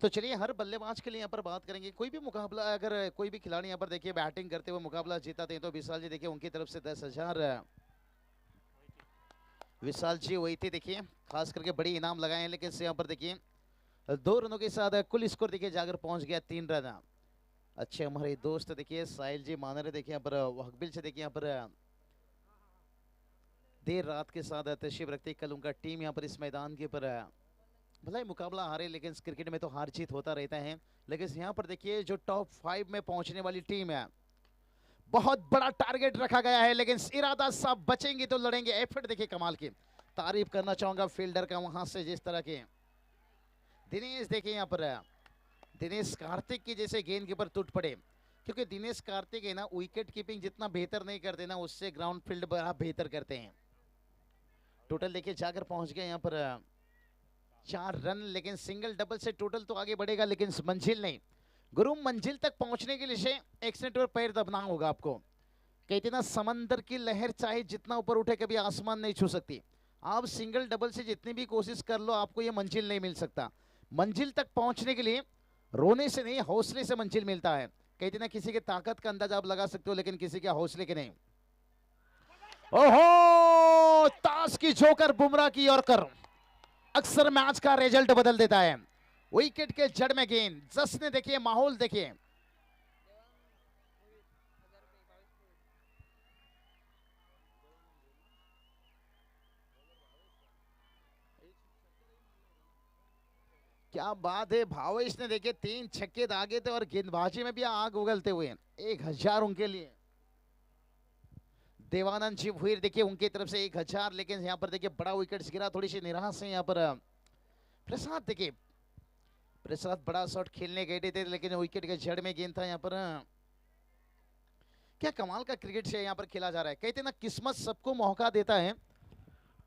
तो चलिए हर बल्लेबाज के लिए यहाँ पर बात करेंगे। कोई भी मुकाबला अगर कोई भी खिलाड़ी यहाँ पर देखिए बैटिंग करते हुए मुकाबला जीताते हैं तो विशाल जी देखिए उनकी तरफ से 10,000 विशाल जी वही थे, देखिए खास करके बड़ी इनाम लगाए हैं। लेकिन यहाँ पर देखिए 2 रनों के साथ कुल स्कोर देखिए जाकर पहुंच गया 3 रन। अच्छे हमारे दोस्त देखिए साहिल जी मान रहे, देखिए यहाँ पर हकबिल से देखिए यहाँ पर देर रात के साथ तशरीफ रखते कल उनका टीम यहाँ पर इस मैदान के ऊपर भला ही मुकाबला हारे, लेकिन इस क्रिकेट में तो हार जीत होता रहता है। लेकिन यहाँ पर देखिए जो टॉप 5 में पहुंचने वाली टीम है, बहुत बड़ा टारगेट रखा गया है, लेकिन इरादा साहब बचेंगे तो लड़ेंगे। एफर्ट देखिए कमाल की, तारीफ करना चाहूंगा फील्डर का वहां से जिस तरह के दिनेश देखिए यहाँ पर दिनेश कार्तिक की जैसे गेंद के ऊपर टूट पड़े, क्योंकि दिनेश कार्तिक है ना विकेट कीपिंग जितना बेहतर नहीं करते ना उससे ग्राउंड फील्ड बड़ा बेहतर करते हैं। टोटल देखिए जाकर पहुंच गए यहाँ पर 4 रन, लेकिन सिंगल डबल से टोटल तो आगे बढ़ेगा लेकिन मंजिल नहीं। गुरु मंजिल तक पहुंचने के लिए एक्सीडेंट पर पैर दबना होगा आपको। कहते ना समंदर की लहर चाहे जितना ऊपर उठे कभी आसमान नहीं छू सकती। आप सिंगल डबल से जितनी भी कोशिश कर लो आपको ये मंजिल नहीं मिल सकता। मंजिल तक पहुंचने के लिए रोने से नहीं हौसले से मंजिल मिलता है। कहते ना किसी के ताकत का अंदाजा आप लगा सकते हो लेकिन किसी के हौसले के नहीं। ओहो, ताश की जोकर बुमराह की यॉर्कर अक्सर मैच का रिजल्ट बदल देता है। विकेट के जड़ में गेंद, जश्न देखिए, माहौल देखिए। क्या बात है, भावेश ने देखिए 3 छक्के दागे थे और गेंदबाजी में भी आग उगलते हुए 1,000 उनके लिए। देवानंद जी भुईर देखिए उनकी तरफ से 1,000, लेकिन यहाँ पर देखिए बड़ा विकेट गिरा, थोड़ी सी निराश है यहाँ पर प्रसाद। देखिए प्रसाद बड़ा शॉट खेलने गए थे लेकिन विकेट के जड़ में गेंद था यहाँ पर। क्या कमाल का क्रिकेट से यहाँ पर खेला जा रहा है। कहते ना किस्मत सबको मौका देता है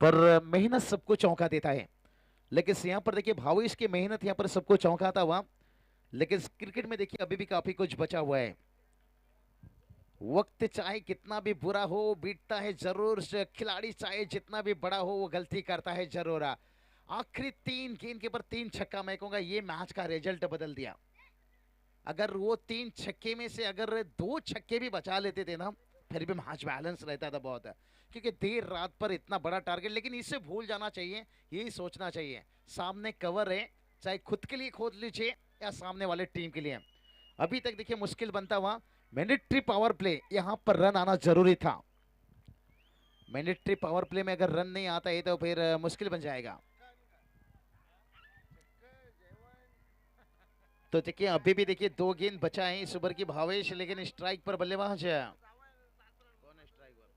पर मेहनत सबको चौंका देता है। लेकिन यहाँ पर देखिए भावेश की मेहनत यहाँ पर सबको चौंकाता हुआ, लेकिन क्रिकेट में देखिए अभी भी काफी कुछ बचा हुआ है। वक्त चाहे कितना भी बुरा हो बीतता है जरूर, खिलाड़ी चाहे जितना भी बड़ा हो वो गलती करता है जरूर। आखिरी 3 गेंद के ऊपर 3 छक्का, मैं कहूंगा ये मैच का रिजल्ट बदल दिया। अगर वो 3 छक्के में से अगर 2 छक्के भी बचा लेते थे ना फिर भी मैच बैलेंस रहता था बहुत, क्योंकि देर रात पर इतना बड़ा टारगेट। लेकिन इसे भूल जाना चाहिए, यही सोचना चाहिए सामने कवर है, चाहे खुद के लिए खोद लीजिए या सामने वाले टीम के लिए। अभी तक देखिए मुश्किल बनता हुआ मैंडेटरी पावर प्ले, यहां पर रन आना जरूरी था। मैंडेटरी पावर प्ले में अगर रन नहीं आता है तो फिर मुश्किल बन जाएगा। तो देखिए अभी भी देखिए 2 गेंद बचा है इस ओवर की भावेश, लेकिन स्ट्राइक पर बल्लेबाज है। कौन है स्ट्राइक पर?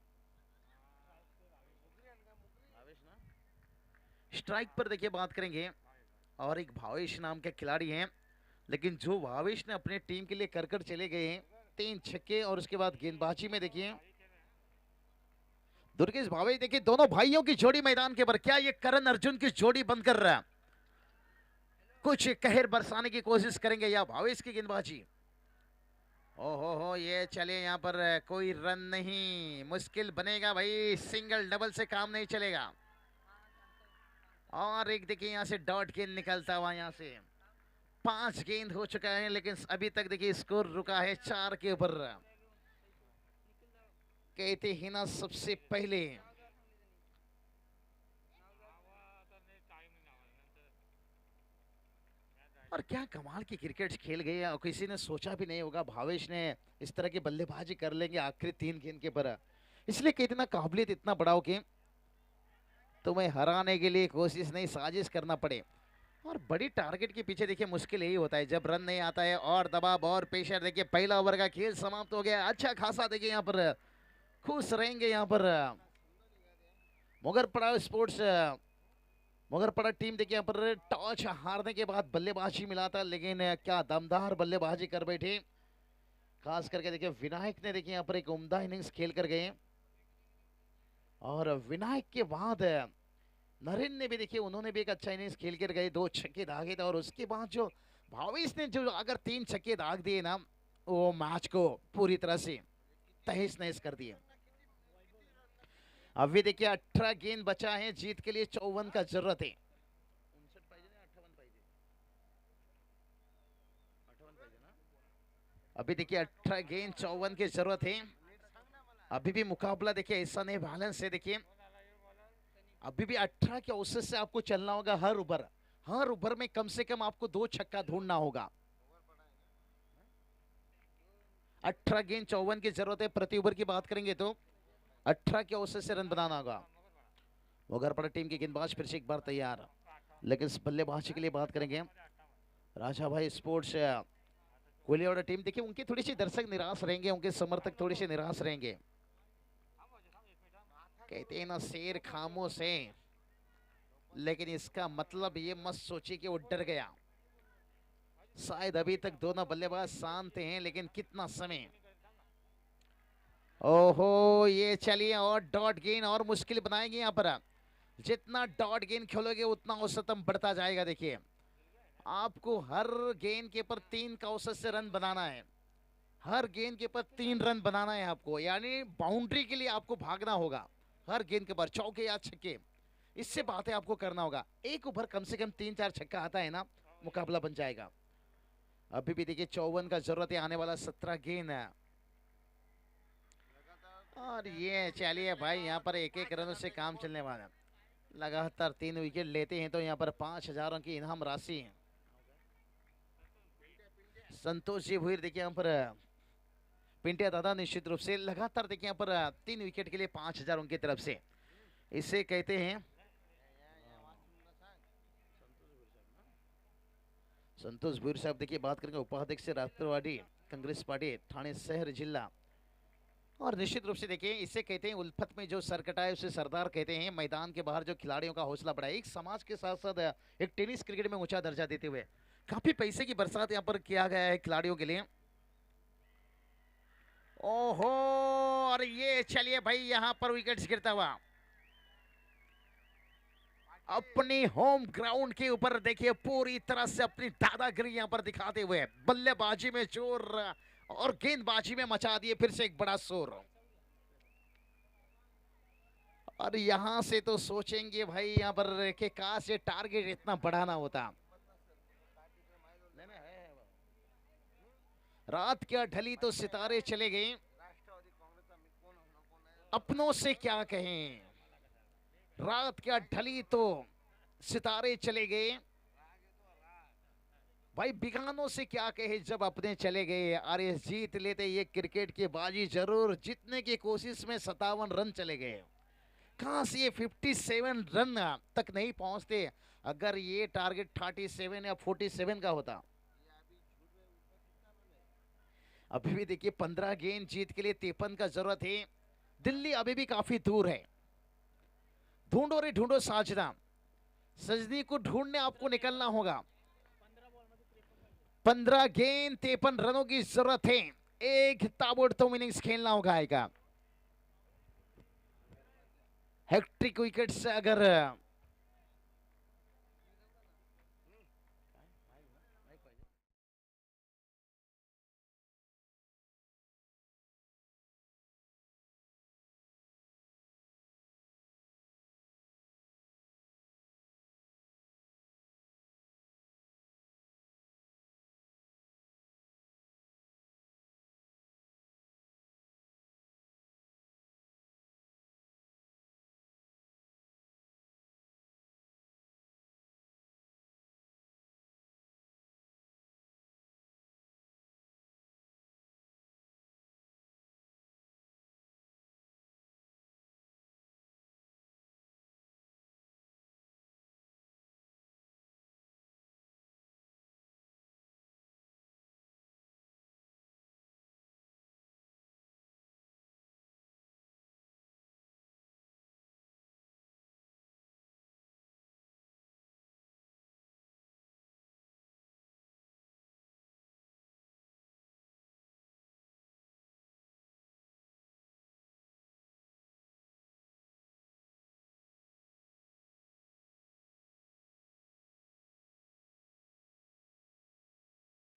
भावेश ना। स्ट्राइक पर देखिए बात करेंगे, और एक भावेश नाम के खिलाड़ी हैं, लेकिन जो भावेश ने अपने टीम के लिए कर कर चले गए हैं 3 छक्के, और उसके बाद गेंदबाजी में देखिए दुर्गेश भावेश, देखिए दोनों भाइयों की जोड़ी मैदान के ऊपर, क्या ये करण अर्जुन की जोड़ी बंद कर रहा है? कुछ कहर बरसाने की कोशिश करेंगे या भावेश की गेंदबाजी? ओहो हो, ये चलिए यहाँ पर कोई रन नहीं, मुश्किल बनेगा भाई, सिंगल डबल से काम नहीं चलेगा। और एक देखिए यहाँ से डॉट गेंद निकलता हुआ, यहाँ से 5 गेंद हो चुका है, लेकिन अभी तक देखिए स्कोर रुका है 4 के ऊपर। कहते हैं ना सबसे पहले और क्या कमाल की क्रिकेट खेल गए, और किसी ने सोचा भी नहीं होगा भावेश ने इस तरह की बल्लेबाजी कर लेंगे आखिरी 3 गेंद के पर। इसलिए कहते ना काबिलियत इतना बड़ा हो कि तुम्हें हराने के लिए कोशिश नहीं, साजिश करना पड़े। और बड़ी टारगेट के पीछे देखिए मुश्किल यही होता है जब रन नहीं आता है, और दबाव और प्रेशर। देखिए पहला ओवर का खेल समाप्त हो गया, अच्छा खासा देखिए यहाँ पर खुश रहेंगे यहाँ पर मोगरपड़ा स्पोर्ट्स, मोगरपड़ा टीम। देखिए यहाँ पर टॉस हारने के बाद बल्लेबाजी मिला था, लेकिन क्या दमदार बल्लेबाजी कर बैठे। खास करके देखिए विनायक ने देखिए यहाँ पर एक उम्दा इनिंग्स खेल कर गए, और विनायक के बाद नरेंद्र ने भी देखिए उन्होंने भी एक अच्छा इनिंग्स खेल कर गए, 2 छक्के दागे थे। और उसके बाद जो भावेश ने जो अगर 3 छक्के दाग दिए ना, वो मैच को पूरी तरह से तहस नहस कर दिए। अभी देखिए 18 गेंद बचा है, जीत के लिए 54 का जरूरत है। अभी देखिए 18 गेंद 54 की जरूरत है। अभी भी मुकाबला देखिए ऐसा नहीं, बैलेंस है। देखिए अभी भी 18 के औसत से आपको चलना होगा, हर ओवर में कम से कम आपको 2 छक्का ढूंढना होगा। 18 गेंद 54 की जरूरत है, प्रति ओवर की बात करेंगे तो 18 के औसत से रन बनाना होगा। मोगरपड़ा टीम के गेंदबाज फिर से एक बार तैयार, लेकिन इस बल्लेबाजी के लिए बात करेंगे राजा भाई स्पोर्ट्स कोलियावाड़ा टीम। देखिए उनके थोड़ी सी दर्शक निराश रहेंगे, उनके समर्थक थोड़े से निराश रहेंगे। कहते हैं ना शेर खामोश है, लेकिन इसका मतलब ये मत सोचिए कि वो डर गया। शायद अभी तक दोनों बल्लेबाज शांत हैं, लेकिन कितना समय। ओहो, ये चलिए और डॉट गेंद और मुश्किल बनाएंगे यहाँ पर। जितना डॉट गेंद खेलोगे उतना औसतम बढ़ता जाएगा। देखिए आपको हर गेंद के पर 3 का औसत से रन बनाना है, हर गेंद के पर 3 रन बनाना है आपको, यानी बाउंड्री के लिए आपको भागना होगा हर गेंद के पर, चौके या छक्के, इससे बातें आपको करना होगा। एक ओवर कम से कम 3-4 छक्का आता है ना, मुकाबला बन जाएगा। अभी भी देखिए 54 का जरूरत है, आने वाला 17 गेंद है। और ये चलिए भाई यहाँ पर एक एक रन से काम चलने वाला। लगातार 3 विकेट लेते हैं तो यहाँ पर 5,000 की इनाम राशि है। संतोष जी भुईर देखिए यहाँ पर पिंटिया दादा निश्चित रूप से लगातार देखिए यहाँ पर 3 विकेट के लिए 5,000 उनकी तरफ से, इसे कहते हैं संतोष भुईर साहब। देखिए बात करेंगे उपाध्यक्ष राष्ट्रवादी कांग्रेस पार्टी ठाणे शहर जिला। और निश्चित रूप से देखिए इसे कहते हैं उल्फत में जो सरकटाए उसे सरदार कहते हैं। मैदान के बाहर जो खिलाड़ियों का हौसला बढ़ाए, एक समाज के साथ साथ एक टेनिस क्रिकेट में ऊंचा दर्जा देते हुए काफी पैसे की बरसात यहाँ पर किया गया है खिलाड़ियों के लिए। ओहो, और ये चलिए भाई यहाँ पर विकेट गिरता हुआ अपनी होम ग्राउंड के ऊपर देखिए पूरी तरह से अपनी दादागिरी यहाँ पर दिखाते हुए बल्लेबाजी में जोर और गेंदबाजी में मचा दिए फिर से एक बड़ा शोर। और यहां से तो सोचेंगे भाई यहाँ पर कि काश ये टारगेट इतना बढ़ाना होता। रात क्या ढली तो सितारे चले गए, अपनों से क्या कहें। रात क्या ढली तो सितारे चले गए, भाई बिगानों से क्या कहे, जब अपने चले गए अरे जीत लेते ये क्रिकेट की बाजी, जरूर जीतने की कोशिश में 57 रन चले गए। कहां से ये 57 रन तक नहीं पहुंचते अगर ये टारगेट 37 या 47 का होता। अभी भी देखिए 15 गेंद जीत के लिए 53 का जरूरत है। दिल्ली अभी भी काफी दूर है। ढूंढो रे ढूंढो साजना, सजनी को ढूंढने आपको निकलना होगा। 15 गेंद 53 रनों की जरूरत है। एक ताबड़तोड़ इनिंग्स खेलना होगा आएगा। हैट्रिक विकेट से अगर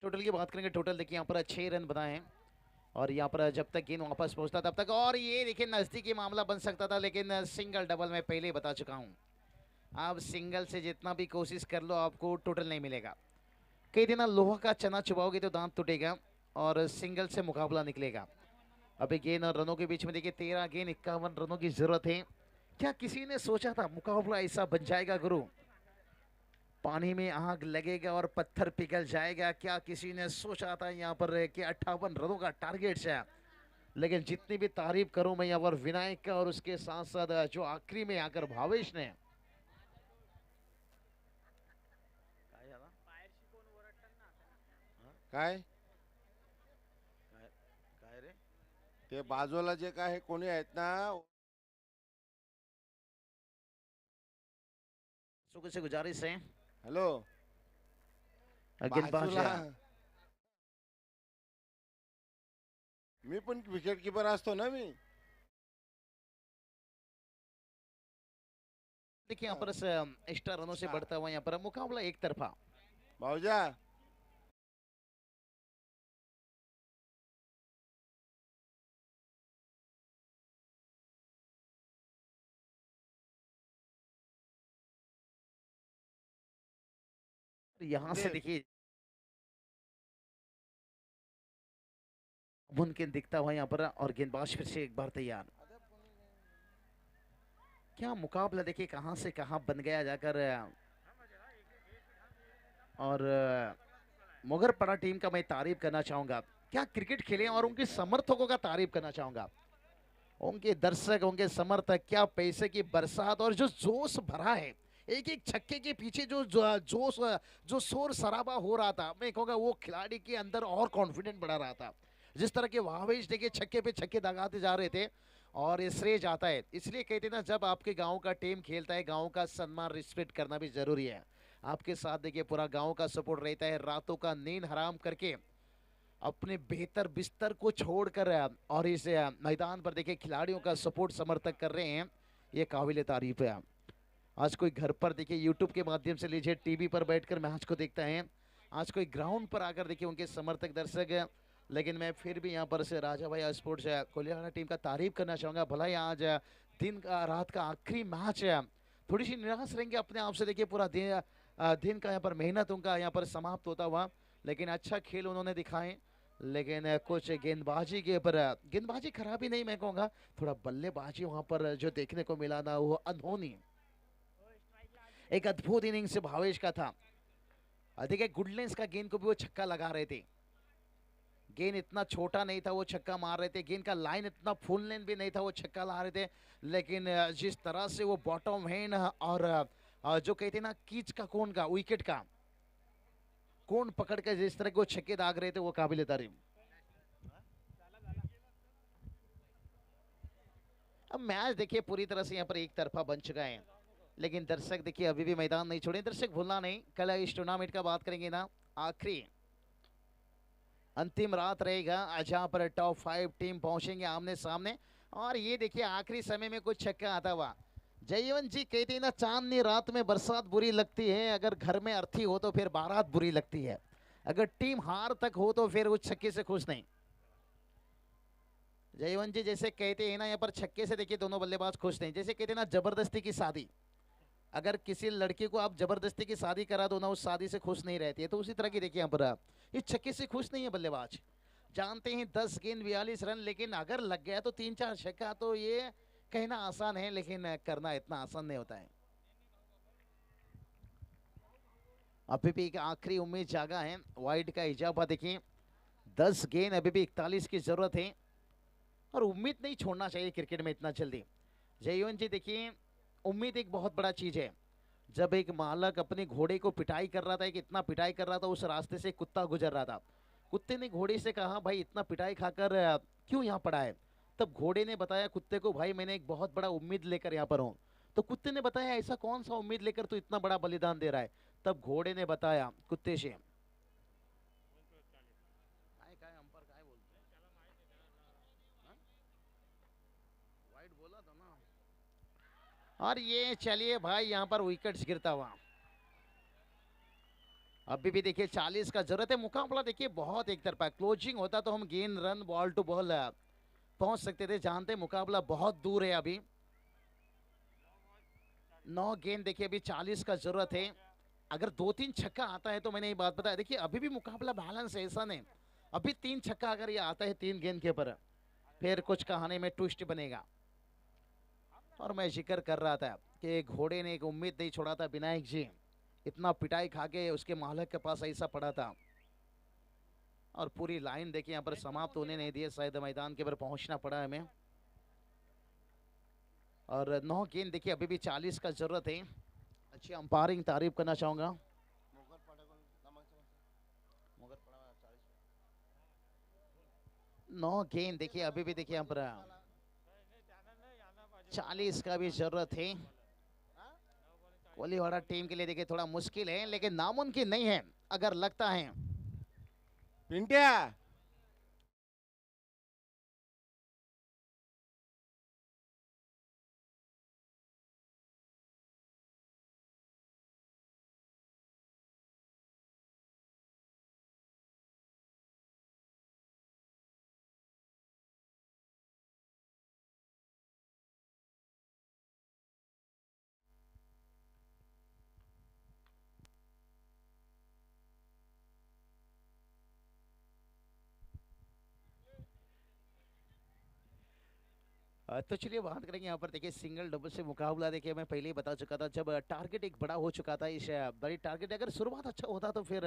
टोटल की बात करेंगे, टोटल देखिए यहाँ पर 6 रन बनाए हैं और यहाँ पर जब तक गेंद वापस पहुंचता तब तक, और ये देखिए नजदीकी मामला बन सकता था लेकिन सिंगल डबल मैं पहले ही बता चुका हूँ। आप सिंगल से जितना भी कोशिश कर लो आपको टोटल नहीं मिलेगा। कई दिन लोहा का चना चुबाओगे तो दांत टूटेगा और सिंगल से मुकाबला निकलेगा। अभी गेंद और रनों के बीच में देखिए 13 गेंद 51 रनों की जरूरत है। क्या किसी ने सोचा था मुकाबला ऐसा बन जाएगा गुरु? पानी में आग लगेगा और पत्थर पिघल जाएगा। क्या किसी ने सोचा था यहाँ पर कि 58 रनों का टारगेट है? लेकिन जितनी भी तारीफ करूं मैं यहाँ पर विनायक का और उसके साथ साथ जो आखिरी में आकर भावेश ने काय काय रे ते बाजूला जे काय कोणी आहेत ना, शुक्र से गुजारिश है हॅलो गेंदबाज बाजूला, मी पण विकेट कीपर असतो ना मी। देखिए यहाँ पर एक्स्ट्रा रनों से बढ़ता हुआ यहाँ पर मुकाबला एक तरफा। भाऊजा यहाँ से देख। देखिए मुमकिन दिखता हुआ यहाँ पर और गेंदबाज फिर से एक बार तैयार। क्या मुकाबला देखिए कहां से कहां बन गया जाकर। और मुगरपड़ा टीम का मैं तारीफ करना चाहूंगा। क्या क्रिकेट खेले और उनके समर्थकों का तारीफ करना चाहूंगा। उनके दर्शक उनके समर्थक, क्या पैसे की बरसात और जो जोश भरा है एक एक छक्के के पीछे जो जोश जो शोर शराबा हो रहा था, मैं कहूँगा वो खिलाड़ी के अंदर और कॉन्फिडेंट बढ़ा रहा था। जिस तरह के भावेश देखिए छक्के पे छक्के दगाते जा रहे थे और ये श्रेय जाता है। इसलिए कहते हैं ना, जब आपके गांव का टीम खेलता है गांव का सम्मान रिस्पेक्ट करना भी जरूरी है। आपके साथ देखिए पूरा गांव का सपोर्ट रहता है। रातों का नींद हराम करके अपने बेहतर बिस्तर को छोड़कर और इस मैदान पर देखिए खिलाड़ियों का सपोर्ट समर्थक कर रहे हैं, ये काबिल तारीफ है। आज कोई घर पर देखिए यूट्यूब के माध्यम से लीजिए टीवी पर बैठकर मैच को देखता है, आज कोई ग्राउंड पर आकर देखिए उनके समर्थक दर्शक। लेकिन मैं फिर भी यहाँ पर से राजा भाई स्पोर्ट्स कोलियाना टीम का तारीफ करना चाहूँगा। भला ही आज दिन का रात का आखिरी मैच है, थोड़ी सी निराश रहेंगे अपने आप से। देखिए पूरा दिन का यहाँ पर मेहनत उनका यहाँ पर समाप्त होता हुआ, लेकिन अच्छा खेल उन्होंने दिखाए। लेकिन कुछ गेंदबाजी के ऊपर गेंदबाजी खराब ही नहीं मैं कहूँगा, थोड़ा बल्लेबाजी वहाँ पर जो देखने को मिला ना वो अनहोनी। एक अद्भुत इनिंग से भावेश का था। अधिक गुडलेंस का गेंद को भी वो छक्का लगा रहे थे। गेंद इतना छोटा नहीं था, वो छक्का मार रहे थे। गेंद का लाइन इतना फुल लेन भी नहीं था, वो छक्का ला रहे थे। लेकिन जिस तरह से वो बॉटम हैंड और जो कहते हैं ना कीच का कोन का विकेट का कोन पकड़ के जिस तरह के वो छक्के दाग रहे थे, वो काबिल तारीफ। अब मैच देखिए पूरी तरह से यहाँ पर एक तरफा बन चुका है, लेकिन दर्शक देखिए अभी भी मैदान नहीं छोड़े। दर्शक भूलना नहीं, कल इस टूर्नामेंट का बात करेंगे ना, आखिरी अंतिम रात रहेगा जहां पर टॉप 5 टीम पहुंचेंगे आमने सामने। और ये देखिए आखिरी समय में कुछ छक्का आता हुआ। जयवंत जी कहते हैं ना, चांदनी रात में बरसात बुरी लगती है, अगर घर में अर्थी हो तो फिर बारात बुरी लगती है। अगर टीम हार तक हो तो फिर उस छक्के से खुश नहीं। जयवंत जी जैसे कहते हैं ना, यहाँ पर छक्के से देखिए दोनों बल्लेबाज खुश नहीं। जैसे कहते हैं ना जबरदस्ती की शादी, अगर किसी लड़की को आप जबरदस्ती की शादी करा दो ना, उस शादी से खुश नहीं रहती है। तो उसी तरह की देखिए यहाँ पर इस छक्के से खुश नहीं है बल्लेबाज। जानते हैं 10 गेंद 42 रन, लेकिन अगर लग गया तो 3-4 छक्का, तो ये कहना आसान है लेकिन करना इतना आसान नहीं होता है। अभी भी एक आखिरी उम्मीद जागा है, वाइड का इजाफा देखिए। 10 गेंद, अभी भी 41 की जरूरत है और उम्मीद नहीं छोड़ना चाहिए क्रिकेट में इतना जल्दी। जयवंत जी देखिए, उम्मीद एक बहुत बड़ा चीज है। जब एक मालक अपने घोड़े को पिटाई कर रहा था, एक इतना पिटाई कर रहा था, उस रास्ते से कुत्ता गुजर रहा था। कुत्ते ने घोड़े से कहा, भाई इतना पिटाई खाकर क्यों यहाँ पड़ा है? तब घोड़े ने बताया कुत्ते को, भाई मैंने एक बहुत बड़ा उम्मीद लेकर यहाँ पर हूँ। तो कुत्ते ने बताया, ऐसा कौन सा उम्मीद लेकर तू इतना बड़ा बलिदान दे रहा है? तब घोड़े ने बताया कुत्ते से, और ये चलिए भाई यहाँ पर विकेट्स गिरता हुआ। अभी भी देखिए 40 का जरूरत है। मुकाबला देखिए बहुत एक तरफा, क्लोजिंग होता तो हम गेंद रन बॉल टू बॉल पहुंच सकते थे। जानते मुकाबला बहुत दूर है। अभी 9 गेंद देखिए, अभी 40 का जरूरत है। अगर 2-3 छक्का आता है तो मैंने ये बात बताया, देखिए अभी भी मुकाबला बैलेंस है, ऐसा नहीं। अभी 3 छक्का अगर ये आता है 3 गेंद के ऊपर, फिर कुछ कहानी में ट्विस्ट बनेगा। और मैं जिक्र कर रहा था कि घोड़े ने एक उम्मीद नहीं छोड़ा था। विनायक जी इतना पिटाई खा के उसके मालिक के पास ऐसा पड़ा था, और पूरी लाइन देखिए यहाँ पर समाप्त होने नहीं दिए, शायद मैदान के ऊपर पहुंचना पड़ा हमें। और 9 गेंद देखिए, अभी भी 40 का जरूरत है। अच्छी अंपायरिंग तारीफ करना चाहूंगा। 9 गेंद देखिए, अभी भी देखिए यहाँ पर 40 का भी जरूरत है। कोलीवाड़ा टीम के लिए देखिए थोड़ा मुश्किल है, लेकिन नामुमकिन नहीं है अगर लगता है। पिंट्या तो चलिए बात करेंगे यहाँ पर। देखिए सिंगल डबल से मुकाबला, देखिए मैं पहले ही बता चुका था, जब टारगेट एक बड़ा हो चुका था, इस बड़ी टारगेट अगर शुरुआत अच्छा होता तो फिर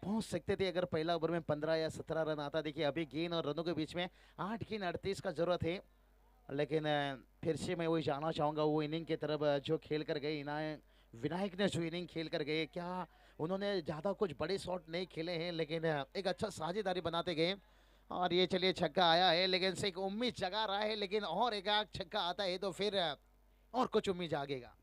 पहुंच सकते थे। अगर पहला ओवर में 15 या 17 रन आता। देखिए अभी गेंद और रनों के बीच में 8 गेंद 38 का जरूरत है। लेकिन फिर से मैं वही जाना चाहूंगा वो इनिंग की तरफ जो खेल कर गए विनायक ने, जो इनिंग खेल कर गए। क्या उन्होंने ज़्यादा कुछ बड़े शॉट नहीं खेले हैं, लेकिन एक अच्छा साझेदारी बनाते गए। और ये चलिए छक्का आया है, लेकिन से एक उम्मीद जगा रहा है, लेकिन और एक आध छक्का आता है तो फिर और कुछ उम्मीद जागेगा।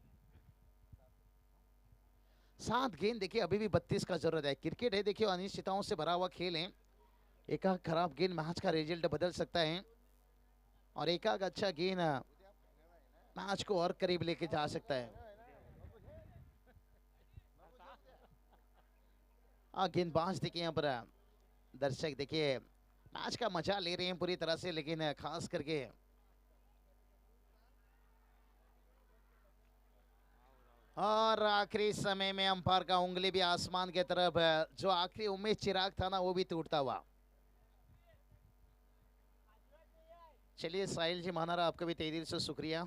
7 गेंद देखिए, अभी भी 32 का जरूरत है। क्रिकेट है देखिए, अनिश्चितताओं से भरा हुआ खेल है। एक आध खराब गेंद मैच का रिजल्ट बदल सकता है, और एक आध अच्छा गेंद मैच को और करीब लेके जा सकता है। गेंदबाज देखिए यहाँ पर दर्शक देखिए मैच का मजा ले रहे हैं पूरी तरह से, लेकिन खास करके और आखिरी समय में अंपायर का उंगली भी आसमान की तरफ, जो आखिरी उम्मीद चिराग था ना, वो भी टूटता हुआ। चलिए साहिल जी मानारा, आपका भी तहे दिल से शुक्रिया।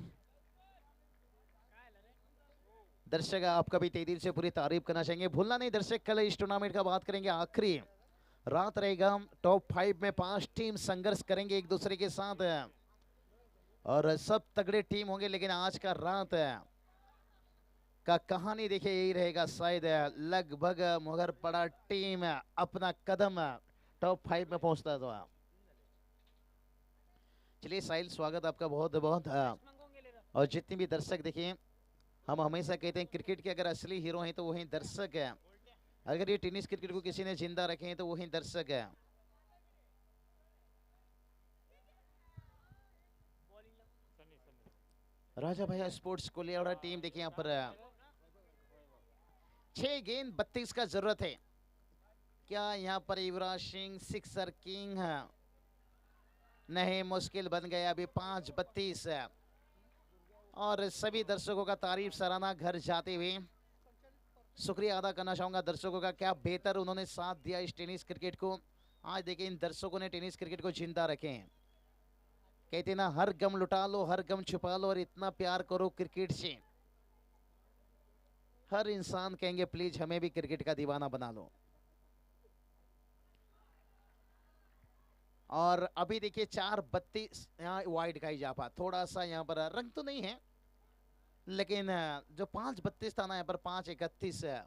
दर्शक आपका भी तेजी से पूरी तारीफ करना चाहेंगे। भूलना नहीं दर्शक, कल इस टूर्नामेंट का बात करेंगे, आखिरी रात रहेगा। टॉप 5 में 5 टीम संघर्ष करेंगे एक दूसरे के साथ और सब तगड़े टीम होंगे, लेकिन आज का रात का कहानी देखिए यही रहेगा शायद। लगभग मगर पड़ा टीम अपना कदम टॉप 5 में पहुंचता था। चलिए साहिल, स्वागत आपका बहुत बहुत। और जितने भी दर्शक देखिए, हम हमेशा कहते हैं क्रिकेट के अगर असली हीरो हैं तो वही दर्शक है। अगर ये टेनिस क्रिकेट को किसी ने जिंदा रखे हैं तो वही दर्शक है। राजा भैया स्पोर्ट्स कोलियावाड़ा टीम देखिए यहाँ पर 6 गेंद 32 का जरूरत है। क्या यहाँ पर युवराज सिंह सिक्सर किंग है? नहीं, मुश्किल बन गया। अभी 5-32 है और सभी दर्शकों का तारीफ सराहना घर जाते हुए शुक्रिया अदा करना चाहूंगा दर्शकों का। क्या बेहतर उन्होंने साथ दिया इस टेनिस क्रिकेट को। आज देखिए इन दर्शकों ने टेनिस क्रिकेट को जिंदा रखे हैं। कहते ना, हर गम लुटा लो, हर गम छुपा लो और इतना प्यार करो क्रिकेट से, हर इंसान कहेंगे प्लीज हमें भी क्रिकेट का दीवाना बना लो। और अभी देखिए 4-32 यहाँ वाइड का इजाफा, थोड़ा सा यहाँ पर रंग तो नहीं है, लेकिन जो 5-32 था ना, यहाँ पर 5-31 है।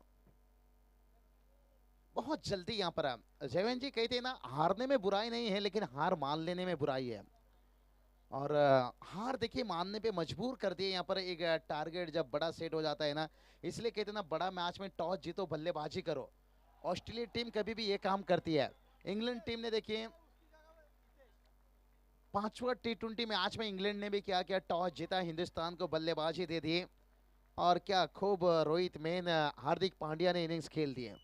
बहुत जल्दी यहाँ पर जयवेन जी कहते हैं ना, हारने में बुराई नहीं है लेकिन हार मान लेने में बुराई है। और हार देखिए मानने पे मजबूर कर दिए यहाँ पर। एक टारगेट जब बड़ा सेट हो जाता है ना, इसलिए कहते हैं ना, बड़ा मैच में टॉस जीतो बल्लेबाजी करो। ऑस्ट्रेलिया टीम कभी भी ये काम करती है। इंग्लैंड टीम ने देखिए 5वां T20 मैच में इंग्लैंड ने भी क्या किया, टॉस जीता, हिंदुस्तान को बल्लेबाजी दे दी और क्या खूब रोहित मेन हार्दिक पांड्या ने इनिंग्स खेल दिए।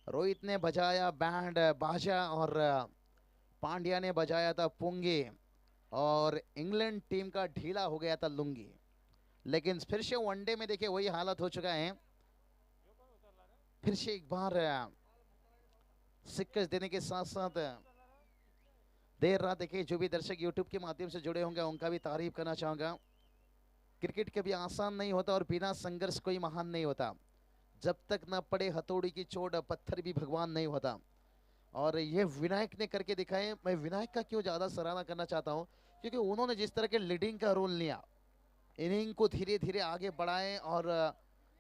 रोहित ने बजाया बैंड बाजा और पांड्या ने बजाया था पुंगी और इंग्लैंड टीम का ढीला हो गया था लुंगी। लेकिन फिर से वनडे में देखिए वही हालत हो चुका है। फिर से एक बार सिक्कस देने के साथ साथ देर रात देखिए जो भी दर्शक यूट्यूब के माध्यम से जुड़े होंगे उनका भी तारीफ करना चाहूंगा। क्रिकेट कभी आसान नहीं होता और बिना संघर्ष कोई महान नहीं होता। जब तक न पड़े हथौड़ी की चोट पत्थर भी भगवान नहीं होता। और ये विनायक ने करके दिखाए। मैं विनायक का क्यों ज्यादा सराहना करना चाहता हूं, क्योंकि उन्होंने जिस तरह के लीडिंग का रोल लिया, इनिंग को धीरे धीरे आगे बढ़ाए और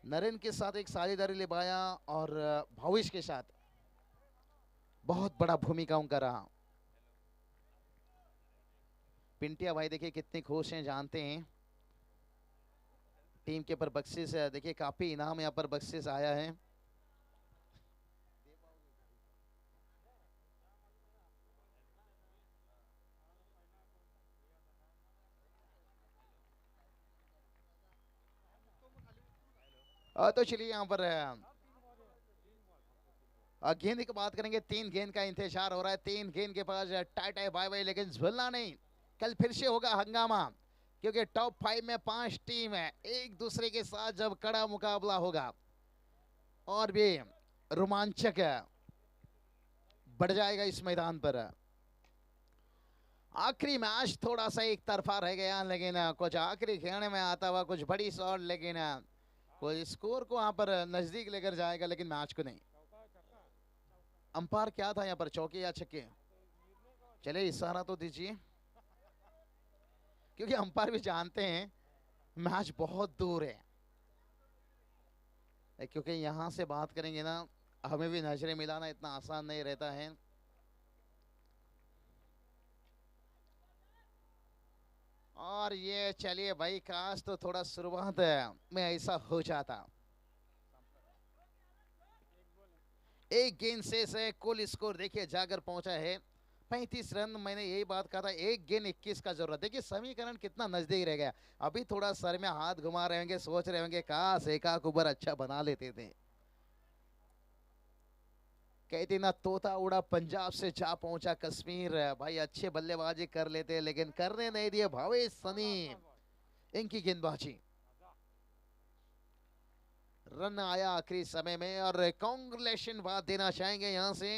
नरेन के साथ एक साझेदारी निभाया और भविष्य के साथ बहुत बड़ा भूमिका उनका रहा। पिंटिया भाई देखिए कितने खुश हैं, जानते हैं टीम के पर बख्शिश है। देखिए काफी इनाम यहाँ पर बख्शिश आया है। तो चलिए यहाँ पर गेंद की बात करेंगे। 3 गेंद का इंतजार हो रहा है। 3 गेंद के पास टाटा बाय बाय, लेकिन झुलना नहीं, कल फिर से होगा हंगामा, क्योंकि टॉप 5 में 5 टीम है। एक दूसरे के साथ जब कड़ा मुकाबला होगा और भी रोमांचक बढ़ जाएगा इस मैदान पर। आखिरी मैच थोड़ा सा एक तरफा रह गया, लेकिन कुछ आखिरी खेलने में आता हुआ कुछ बड़ी शॉट, लेकिन कोई स्कोर को यहाँ पर नजदीक लेकर जाएगा लेकिन मैच को नहीं। अंपायर क्या था यहाँ पर, चौके या छक्के? चले इशारा तो दीजिए, क्योंकि अंपायर भी जानते हैं मैच बहुत दूर है। क्योंकि यहां से बात करेंगे ना, हमें भी नजरें मिलाना इतना आसान नहीं रहता है। और ये चलिए भाई, काश तो थोड़ा शुरुआत में ऐसा हो जाता। एक गेंद से कुल स्कोर देखिए जाकर पहुंचा है 35 रन। मैंने यही बात कहा था, एक गेंद 21 का जरूरत। देखिए समीकरण कितना नजदीक रह गया। अभी थोड़ा सर में हाथ घुमा रहे होंगे, सोच रहे होंगे काश एकाक ओवर अच्छा बना लेते थे। कहते ना, तोता उड़ा पंजाब से जा पहुंचा कश्मीर। भाई अच्छे बल्लेबाजी कर लेते, लेकिन करने नहीं दिए भावेश सनी इनकी गेंदबाजी। रन आया आखिरी समय में और कांग्रेचुलेशन बात देना चाहेंगे यहां से।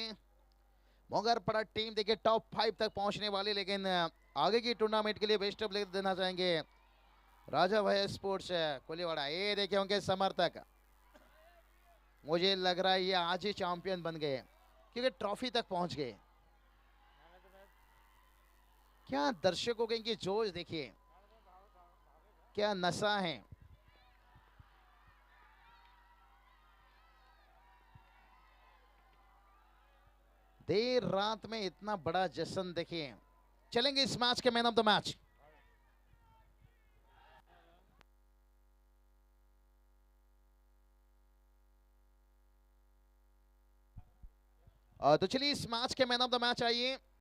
मगर पड़ा टीम देखिए टॉप 5 तक पहुंचने वाली, लेकिन आगे की टूर्नामेंट के लिए बेस्ट ऑफ लक देना चाहेंगे राजा भाई स्पोर्ट्स कोलीवाड़ा, ये देखिए उनके समर्थक, मुझे लग रहा है ये आज ही चैंपियन बन गए क्योंकि ट्रॉफी तक पहुंच गए। क्या दर्शकों के इनकी जोश देखिए, क्या नशा है। देर रात में इतना बड़ा जश्न देखिए। चलेंगे इस मैच के मैन ऑफ द मैच। तो चलिए इस मैच के मैन ऑफ द मैच आइए।